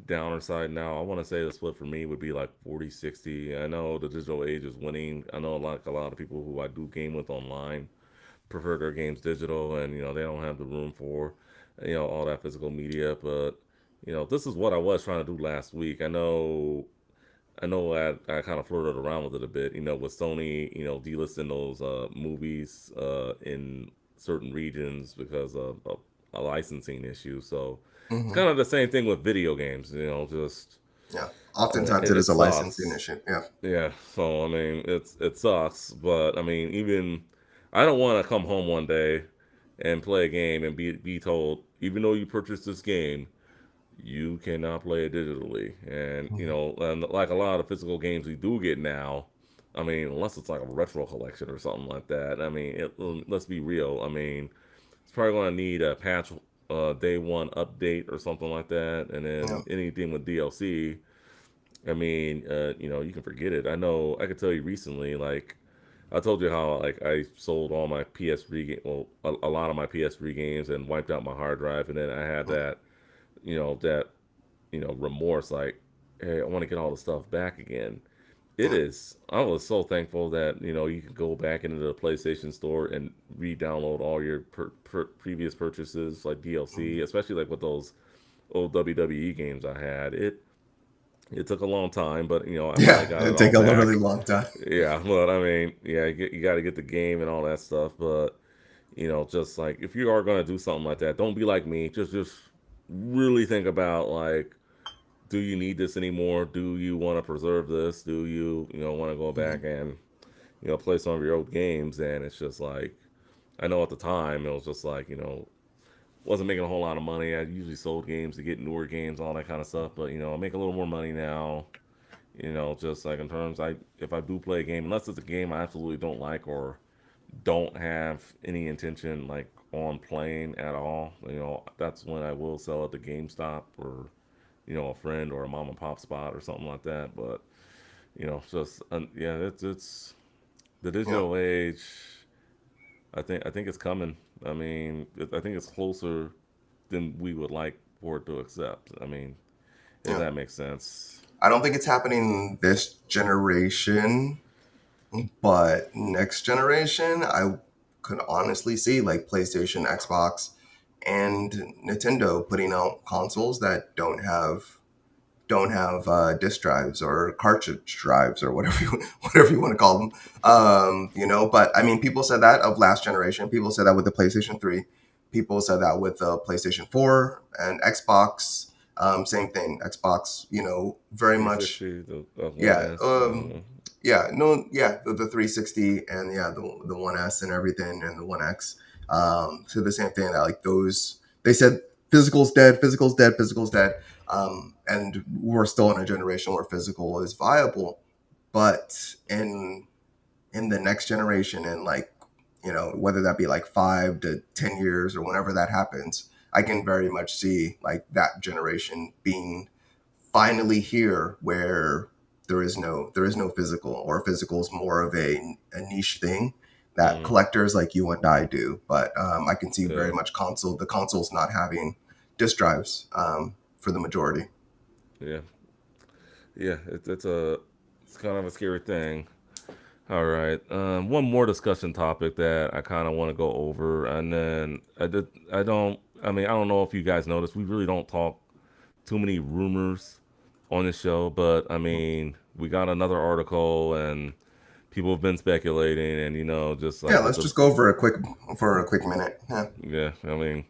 S1: downer side now. I want to say the split for me would be like 40-60. I know the digital age is winning. I know like a lot of people who I do game with online prefer their games digital, and they don't have the room for all that physical media. But this is what I was trying to do last week. I know I kind of flirted around with it a bit, with Sony, delisting those movies in certain regions because of a licensing issue. So it's
S2: Hmm.
S1: kind of the same thing with video games, just
S2: Yeah, oftentimes it
S1: it
S2: is a licensing
S1: sucks.
S2: issue. Yeah.
S1: Yeah, so I mean, it sucks, but I mean, even I don't want to come home one day and play a game and be told, even though you purchased this game, you cannot play it digitally. And
S2: Mhm.
S1: and like a lot of physical games we do get now, I mean, unless it's like a retro collection or something like that. I mean, let's be real. I mean, it's probably going to need a patch day one update or something like that, and
S2: Yeah.
S1: then anything with DLC. I mean, you can forget it. I know. I could tell you recently, like I told you how like I sold all my PS3 well, a lot of my PS3 games and wiped out my hard drive, and then I had that remorse, like, hey, I want to get all the stuff back again. It
S2: Yeah.
S1: is. I was so thankful that you can go back into the PlayStation Store and re-download all your previous purchases, like DLC,
S2: Mhm.
S1: especially like with those old WWE games I had. It took a long time, but I finally
S2: Yeah.
S1: got it
S2: It'd
S1: all
S2: take a really
S1: back.
S2: long time.
S1: Yeah, but I mean, yeah, you got to get the game and all that stuff. But just like if you are gonna do something like that, don't be like me. Just really think about like, do you need this anymore? Do you want to preserve this? Do you want to go back
S2: Mhm.
S1: and play some of your old games? And it's just like, I know at the time it was just like wasn't making a whole lot of money. I usually sold games to get newer games, all that kind of stuff. But I make a little more money now. Just like in terms, I if I do play a game, unless it's a game I absolutely don't like or don't have any intention like on playing at all, that's when I will sell it to GameStop or a friend or a mom and pop spot or something like that. But just yeah, it's the
S2: Yeah.
S1: digital age. I think it's coming. I mean, I think it's closer than we would like for it to accept. I mean, if
S2: Yeah.
S1: that makes sense.
S2: I don't think it's happening this generation, but next generation, I could honestly see like PlayStation, Xbox, and Nintendo putting out consoles that don't have disk drives or cartridge drives or whatever whatever you want to call them. But I mean, people said that of last generation. People said that with the PlayStation 3. People said that with the PlayStation 4 and Xbox. Same thing. Xbox, very much.
S1: 360, the One
S2: Yeah.
S1: S.
S2: Yeah. No. Yeah. The 360 and yeah, the One S and everything and the One X. So the same thing that like those. They said physical's dead. Physical's dead. Physical's dead. And we're still in a generation where physical is viable, but in the next generation and like whether that be like 5 to 10 years or whenever that happens, I can very much see like that generation being finally here where there is no physical, or physical is more of a niche thing that
S1: Mm,
S2: collectors like you and I do. But I can see very
S1: yeah,
S2: much the consoles not having disk drives for the majority.
S1: yeah, yeah. It's kind of a scary thing. All right. One more discussion topic that I kind of want to go over, and then I don't. I mean, I don't know if you guys noticed. We really don't talk too many rumors on this show, but I mean, we got another article, and people have been speculating, and just
S2: Yeah,
S1: like with
S2: let's
S1: the
S2: just go for a quick minute. Yeah.
S1: yeah. I mean,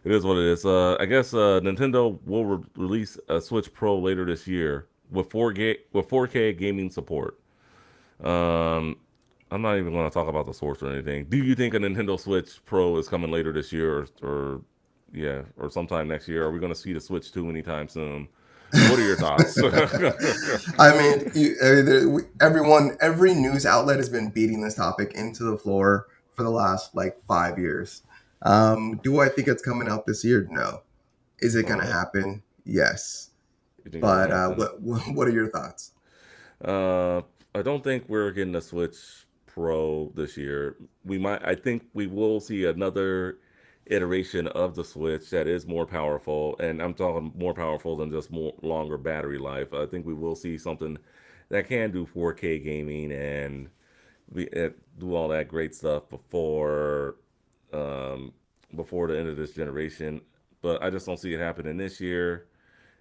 S1: it is what it is. I guess Nintendo will release a Switch Pro later this year with 4K gaming support. Um, I'm not even going to talk about the source or anything. Do you think a Nintendo Switch Pro is coming later this year, or yeah, or sometime next year? Are we going to see the Switch 2 anytime soon? What are your thoughts?
S2: I mean, every news outlet has been beating this topic into the floor for the last like 5 years. Do I think it's coming out this year? No. Is it going to
S1: No,
S2: happen? Yes.
S1: you think it'll
S2: But
S1: happen?
S2: what are your thoughts?
S1: Uh, I don't think we're getting a Switch Pro this year. We might. I think we will see another iteration of the Switch that is more powerful, and I'm talking more powerful than just more longer battery life. I think we will see something that can do 4K gaming and do all that great stuff um, before the end of this generation. But I just don't see it happening this year,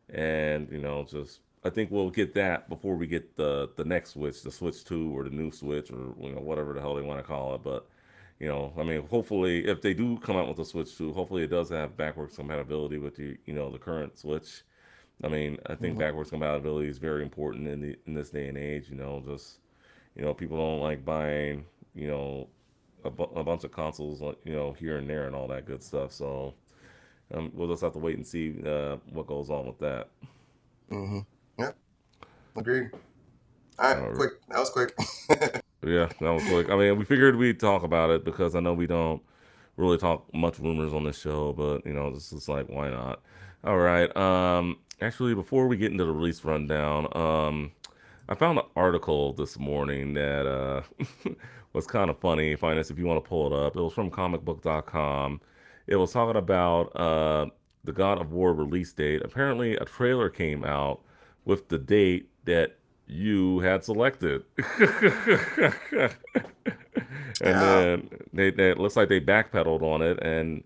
S1: and just I think we'll get that before we get the next Switch, the Switch 2 or the new Switch, or whatever the hell they want to call it. But I mean, hopefully, if they do come out with the Switch 2, hopefully it does have backwards compatibility with the current Switch. I mean, I think
S2: Mhm.
S1: backwards compatibility is very important in this day and age. Just people don't like buying a bunch of consoles, like here and there and all that good stuff. So We'll just have to wait and see what goes on with that.
S2: Mm-hmm. Yep. Agreed. All right.
S1: Uh,
S2: Quick. That was quick.
S1: yeah, that was quick. I mean, we figured we'd talk about it because I know we don't really talk much rumors on this show, but this is like, why not? All right. Actually, before we get into the release rundown, I found an article this morning that was kind of funny. Find this if you want to pull it up. It was from comicbook.com. It was talking about the God of War release date. Apparently, a trailer came out with the date that you had selected. And
S2: Yeah.
S1: then they it looks like they backpedaled on it, and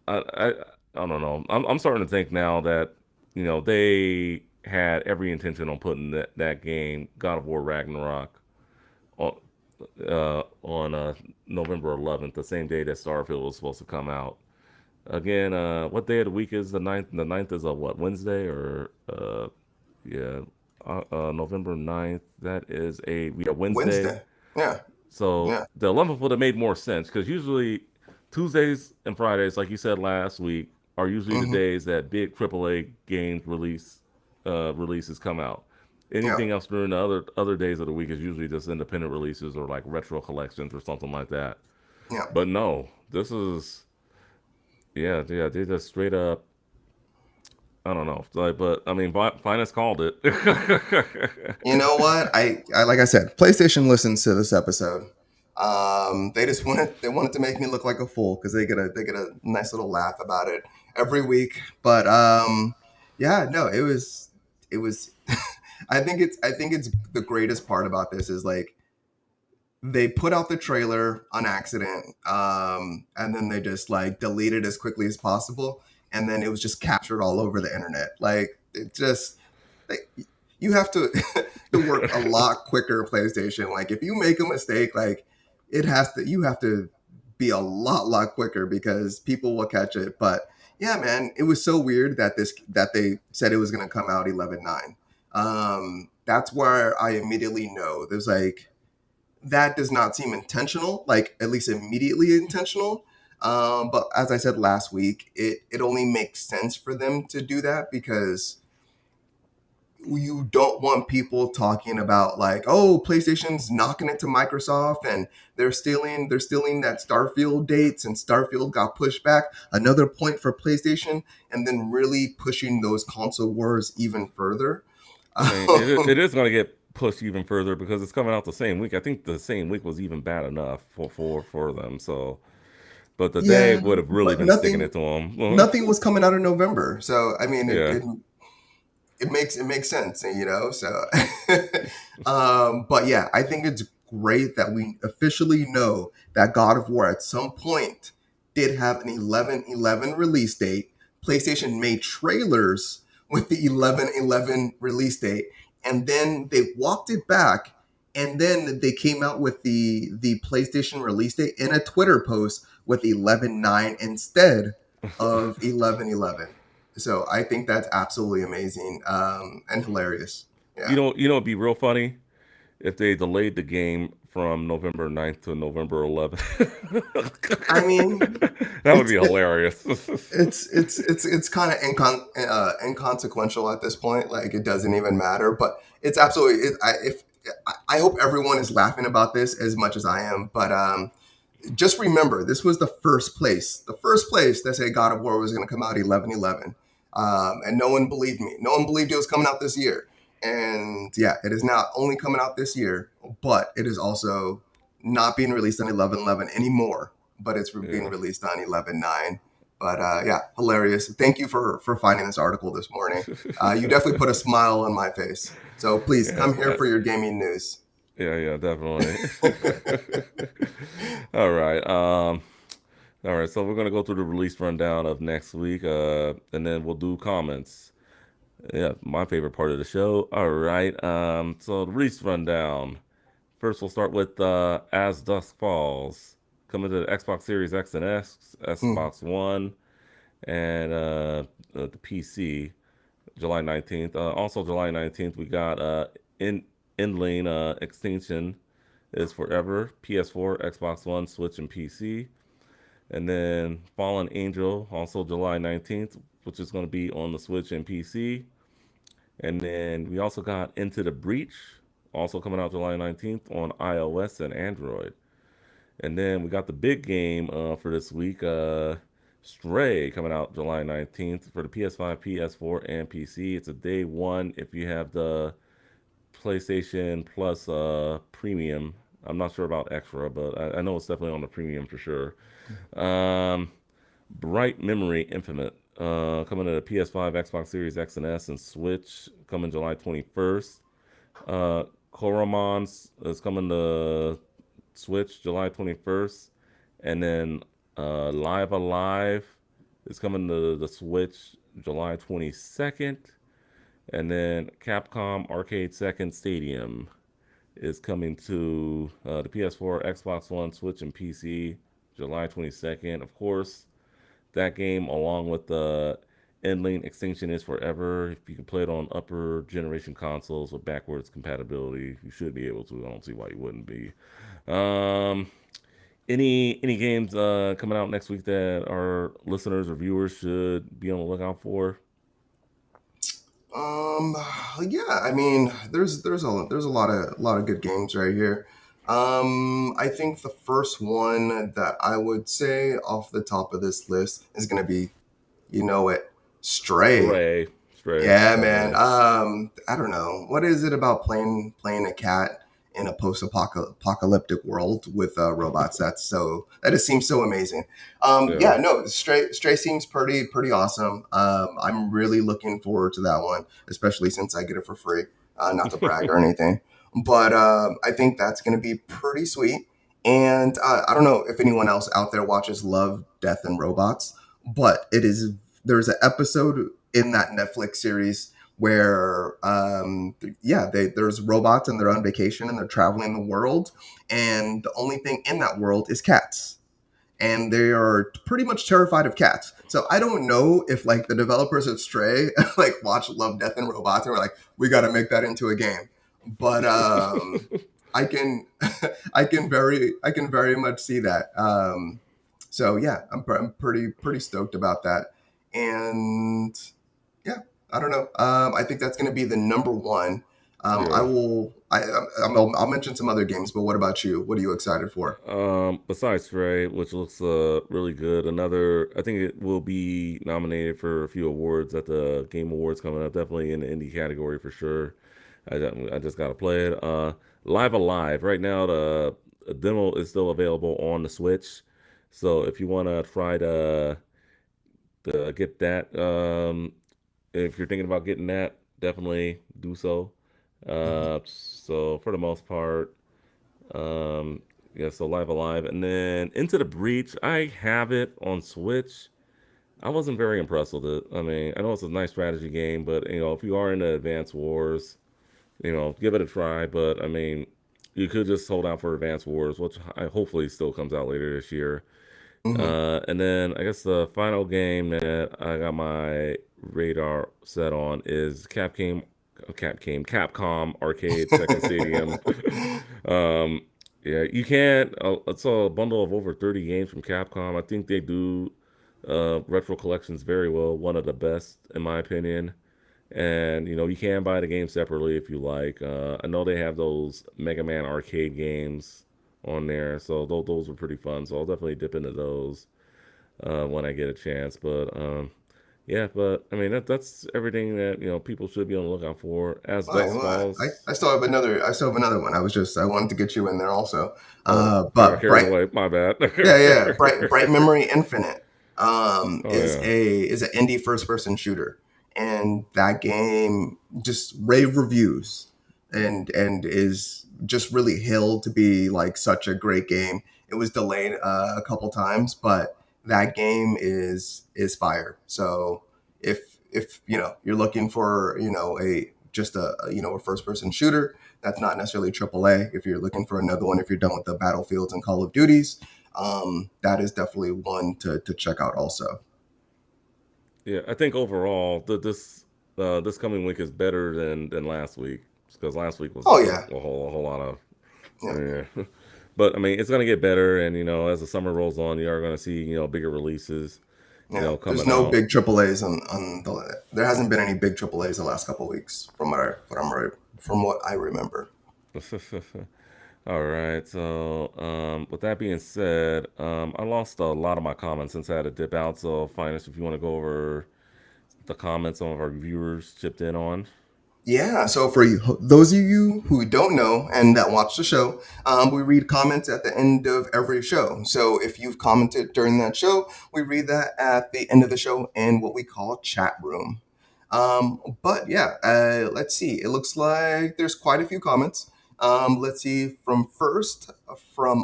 S1: I, I I don't know. I'm starting to think now that they had every intention on putting that game God of War Ragnarok on November 11th, the same day that Starfield was supposed to come out. Again, what day of the week is the ninth? The ninth is a what, Wednesday or yeah, November 9th. That is a Wednesday.
S2: Wednesday. Yeah.
S1: So
S2: Yeah.
S1: the 11th would have made more sense because usually Tuesdays and Fridays, like you said last week, are usually the
S2: Mm-hmm.
S1: days that big AAA games releases come out.
S2: Yeah.
S1: Anything else during the other days of the week is usually just independent releases or like retro collections or something like that.
S2: Yeah.
S1: But no, this is yeah, they just straight up. I don't know, like, but I mean, Finest called it.
S2: You know what? I like I said, PlayStation listens to this episode. They just wanted to make me look like a fool because they get a nice little laugh about it every week. But yeah, no, it was. I think it's the greatest part about this is like they put out the trailer on accident, and then they just like delete it as quickly as possible, and then it was just captured all over the internet. Like it just like, you have to to work a lot quicker PlayStation. Like if you make a mistake, like you have to be a lot quicker because people will catch it. But yeah, man, it was so weird that they said it was going to come out 11/9. That's where I immediately know there's like that does not seem intentional, like at least immediately intentional. But as I said last week, it only makes sense for them to do that because you don't want people talking about like, oh, PlayStation's knocking it to Microsoft and they're stealing that Starfield dates and Starfield got pushed back. Another point for PlayStation, and then really pushing those console wars even further.
S1: I mean, it is going to get pushed even further because it's coming out the same week. I think the same week was even bad enough for them. So, but the day
S2: Yeah,
S1: would have really
S2: but
S1: been sticking it to them.
S2: nothing was coming out in November. So I mean,
S1: Yeah,
S2: it makes sense, so but yeah, I think it's great that we officially know that God of War at some point did have an 11/11 release date. PlayStation made trailers with the 11/11 release date, and then they walked it back, and then they came out with the PlayStation release date in a Twitter post with 11/9 instead of 11/11. So I think that's absolutely amazing, and hilarious. Yeah.
S1: it'd be real funny if they delayed the game from November 9th to November 11th.
S2: I mean,
S1: That would
S2: it's
S1: be
S2: it,
S1: hilarious.
S2: it's kind of inconsequential at this point. Like it doesn't even matter. But it's absolutely. I hope everyone is laughing about this as much as I am. But just remember, this was the first place that said God of War was going to come out 11/11, and no one believed me. No one believed it was coming out this year. And yeah, it is not only coming out this year, but it is also not being released on 11/11 anymore. But it's being
S1: Yeah,
S2: released on 11/9. But yeah, hilarious. Thank you for finding this article this morning. You definitely put a smile on my face. So please
S1: yeah,
S2: come here for your gaming news.
S1: yeah, definitely. All right. All right. So we're gonna go through the release rundown of next week, and then we'll do comments. Yeah, my favorite part of the show. All right. So the release rundown. First, we'll start with As Dusk Falls, coming to the Xbox Series X and S,
S2: Hmm.
S1: Xbox One, and the PC, July 19th. Also, July 19th, we got Inlane Extinction is Forever, PS4, Xbox One, Switch, and PC. And then Fallen Angel, also July 19th, which is going to be on the Switch and PC. And then we also got Into the Breach, also coming out July 19th on iOS and Android. And then we got the big game for this week, Stray, coming out July 19th for the PS5, PS4, and PC. It's a day one if you have the PlayStation Plus Premium. I'm not sure about Extra, but I know it's definitely on the Premium for sure. Um, Bright Memory Infinite coming to the PS5, Xbox Series X and S, and Switch coming July 21st. Uh, Koromon is coming to Switch July 21st. And then Live Alive is coming to the Switch July 22nd. And then Capcom Arcade Second Stadium is coming to the PS4, Xbox One, Switch, and PC July 22nd. Of course, that game, along with the Endling Extinction is Forever, if you can play it on upper generation consoles with backwards compatibility, you should be able to. I don't see why you wouldn't be. Um, any games coming out next week that our listeners or viewers should be on the lookout for?
S2: Um, yeah, I mean, there's a lot of good games right here. I think the first one that I would say off the top of this list is gonna be, you know it, Stray.
S1: Stray, Stray.
S2: Yeah,
S1: Oh
S2: man.
S1: yeah.
S2: I don't know. What is it about playing a cat in a post-apocalyptic world with robots? That just seems so amazing.
S1: Yeah.
S2: Yeah, no, Stray seems pretty awesome. I'm really looking forward to that one, especially since I get it for free. Not to brag or anything, but I think that's going to be pretty sweet. And I don't know if anyone else out there watches Love, Death, and Robots, but there's an episode in that Netflix series where there's robots and they're on vacation and they're traveling the world, and the only thing in that world is cats, and they are pretty much terrified of cats. So I don't know if like the developers of Stray like watch Love, Death, and Robots and were like, we got to make that into a game. But I can I can very much see that. So yeah, I'm pretty stoked about that. And yeah, I don't know. I think that's going to be the number one. I
S1: Yeah.
S2: will. I'll mention some other games, but what about you? What are you excited for?
S1: Besides Stray, which looks really good, another I think it will be nominated for a few awards at the Game Awards coming up. Definitely in the indie category for sure. I just gotta play it. Live Alive. Right now, the demo is still available on the Switch. So if you wanna try to get that, if you're thinking about getting that, definitely do so.
S2: Mhm.
S1: So for the most part. Um, yeah, so Live Alive. And then Into the Breach, I have it on Switch. I wasn't very impressed with it. I mean, I know it's a nice strategy game, but if you are into Advance Wars, give it a try. But I mean, you could just hold out for Advance Wars, which I hopefully still comes out later this year.
S2: Mhm.
S1: And then I guess the final game that I got my radar set on is Capcom Arcade Second Stadium. um, yeah, you can't. It's a bundle of over 30 games from Capcom. I think they do retro collections very well. One of the best, in my opinion. And you can buy the game separately if you like. I know they have those Mega Man arcade games on there, so those were pretty fun. So I'll definitely dip into those when I get a chance. But yeah, but I mean that's everything that people should be on the lookout for. As
S2: Fine.
S1: Dusk
S2: Well,
S1: Falls.
S2: I still have another. I still have another one. I wanted to get you in there also.
S1: Oh, I got
S2: But
S1: carried
S2: Bright.
S1: away. My bad.
S2: Yeah. Bright Memory Infinite
S1: Oh
S2: is
S1: yeah,
S2: an indie first person shooter, and that game just rave reviews, and is just really hailed to be like such a great game. It was delayed a couple times, but that game is fire. So if you're looking for a just a first person shooter that's not necessarily AAA. If you're looking for another one, if you're done with the Battlefields and Call of Duties, that is definitely one to check out also.
S1: yeah. I think overall this coming week is better than last week because last week was
S2: Oh
S1: just
S2: yeah,
S1: a whole lot of
S2: yeah.
S1: yeah. But I mean, it's gonna get better, and as the summer rolls on, you are gonna see bigger releases,
S2: Yeah, there's
S1: coming
S2: no
S1: out.
S2: big triple A's on the. There hasn't been any big triple A's the last couple of weeks from what I remember.
S1: All right. So, with that being said, I lost a lot of my comments since I had to dip out. So, Finest, if you want to go over the comments some of our viewers chipped in on.
S2: Yeah, so for you, those of you who don't know and that watch the show, we read comments at the end of every show. So if you've commented during that show, we read that at the end of the show in what we call chat room. But yeah, let's see. It looks like there's quite a few comments. Let's see. From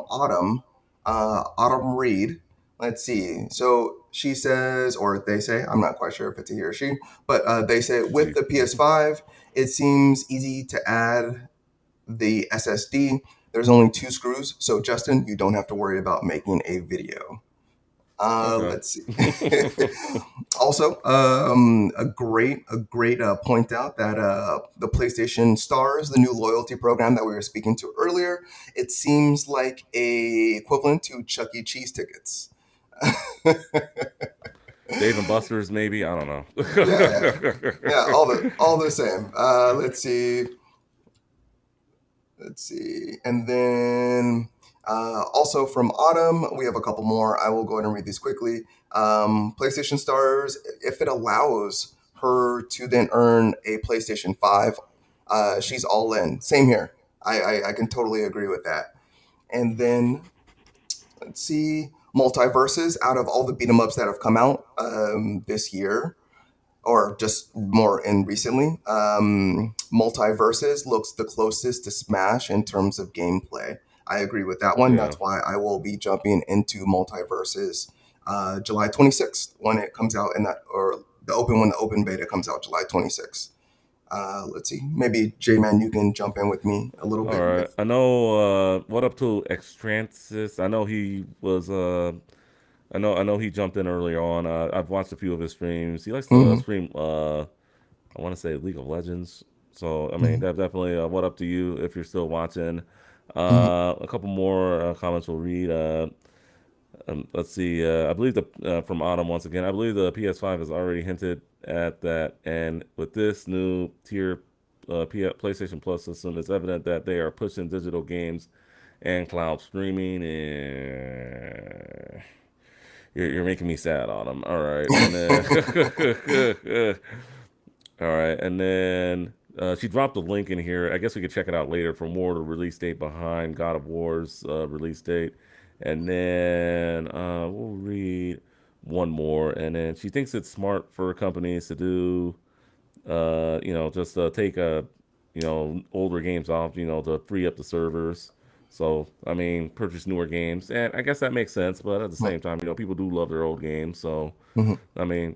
S2: Autumn, Autumn Reed. Let's see. So she says, or they say, I'm not quite sure if it's a he or she, but they say with
S1: She.
S2: the PS5, it seems easy to add the SSD. There's only two screws, so Justin, you don't have to worry about making a video.
S1: Okay.
S2: Let's see. Also, a great point out that the PlayStation Stars, the new loyalty program that we were speaking to earlier, it seems like a equivalent to Chuck E. Cheese tickets.
S1: Dave and Buster's, maybe. I don't
S2: Yeah, yeah, yeah.
S1: know.
S2: All the same. Let's see. Let's see. And then also from Autumn, we have a couple more. I will go ahead and read these quickly. PlayStation Stars, if it allows her to then earn a PlayStation 5, she's all in. Same here. I can totally agree with that. And then let's see. Multiverses, out of all the beat 'em ups that have come out this year, or just more in recently. Multiverses looks the closest to Smash in terms of gameplay. I agree with that one.
S1: Yeah.
S2: That's why I will be jumping into Multiverses July 26th when it comes out in that, or when the open beta comes out July 26th. Let's see. Maybe J Man, you can jump in with me a little
S1: All
S2: bit
S1: right.
S2: with.
S1: I know. What up to Extransis? I know he was. I know he jumped in earlier on. I've watched a few of his streams. He likes to
S2: Mhm,
S1: stream. I want to say League of Legends. So I mean,
S2: mhm,
S1: that definitely. What up to you if you're still watching?
S2: mhm.
S1: A couple more comments we'll read. Let's see. I believe the from Autumn once again. I believe the PS5 has already hinted at that, and with this new tier PlayStation Plus system, it's evident that they are pushing digital games and cloud streaming. And you're making me sad, Autumn. All right, and then all right, and then she dropped a link in here. I guess we could check it out later for more the release date behind God of War's release date, and then we'll read one more. And then she thinks it's smart for companies to do, just take older games off, to free up the servers. So I mean, purchase newer games, and I guess that makes sense. But at the same time, people do love their old games. So
S2: Mhm.
S1: I mean,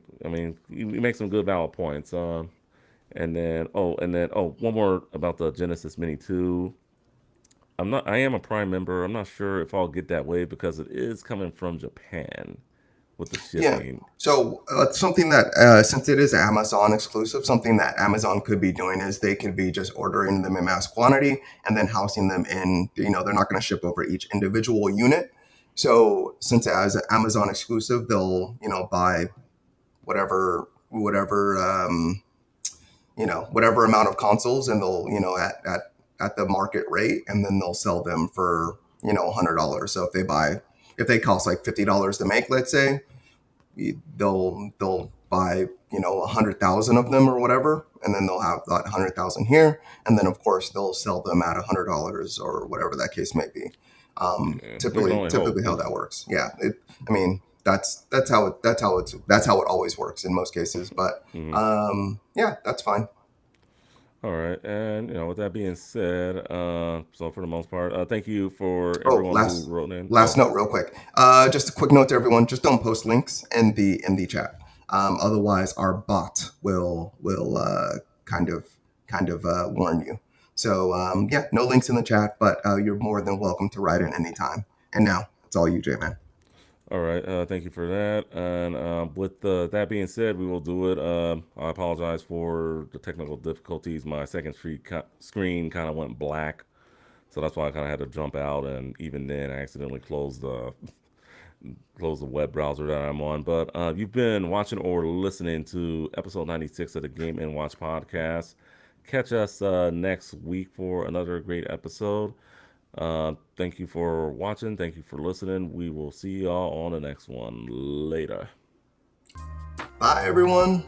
S1: you make some good valid points. And then one more about the Genesis Mini 2. I am a Prime member. I'm not sure if I'll get that way because it is coming from Japan with the
S2: Yeah.
S1: shipping.
S2: So something that, since it is Amazon exclusive, something that Amazon could be doing is they could be just ordering them in mass quantity and then housing them in. They're not going to ship over each individual unit. So since as Amazon exclusive, they'll buy whatever amount of consoles, and they'll at the market rate, and then they'll sell them for $100. So if they cost like $50 to make, let's say, they'll buy 100,000 of them or whatever, and then they'll have that 100,000 here, and then of course they'll sell them at $100 or whatever that case may be.
S1: Yeah, we can
S2: Typically,
S1: only hope.
S2: typically how that works. Yeah, I mean that's how it always works in most cases. But
S1: Mhm.
S2: yeah, that's fine.
S1: All right, and with that being said, so for the most part, thank you for
S2: Oh,
S1: everyone who
S2: last
S1: wrote in.
S2: last
S1: Oh,
S2: note, real quick. Just a quick note to everyone: just don't post links in the chat. Otherwise, our bot will kind of warn you. So yeah, no links in the chat, but you're more than welcome to write in anytime. And now it's all you, J Man.
S1: all right. Thank you for that. And with that being said, we will do it. I apologize for the technical difficulties. My second screen kind of went black. So that's why I kind of had to jump out, and even then, I accidentally close the web browser that I'm on. But you've been watching or listening to episode 96 of the Game and Watch podcast. Catch us next week for another great episode. Thank you for watching. Thank you for listening. We will see y'all on the next one. Later.
S2: Bye, everyone.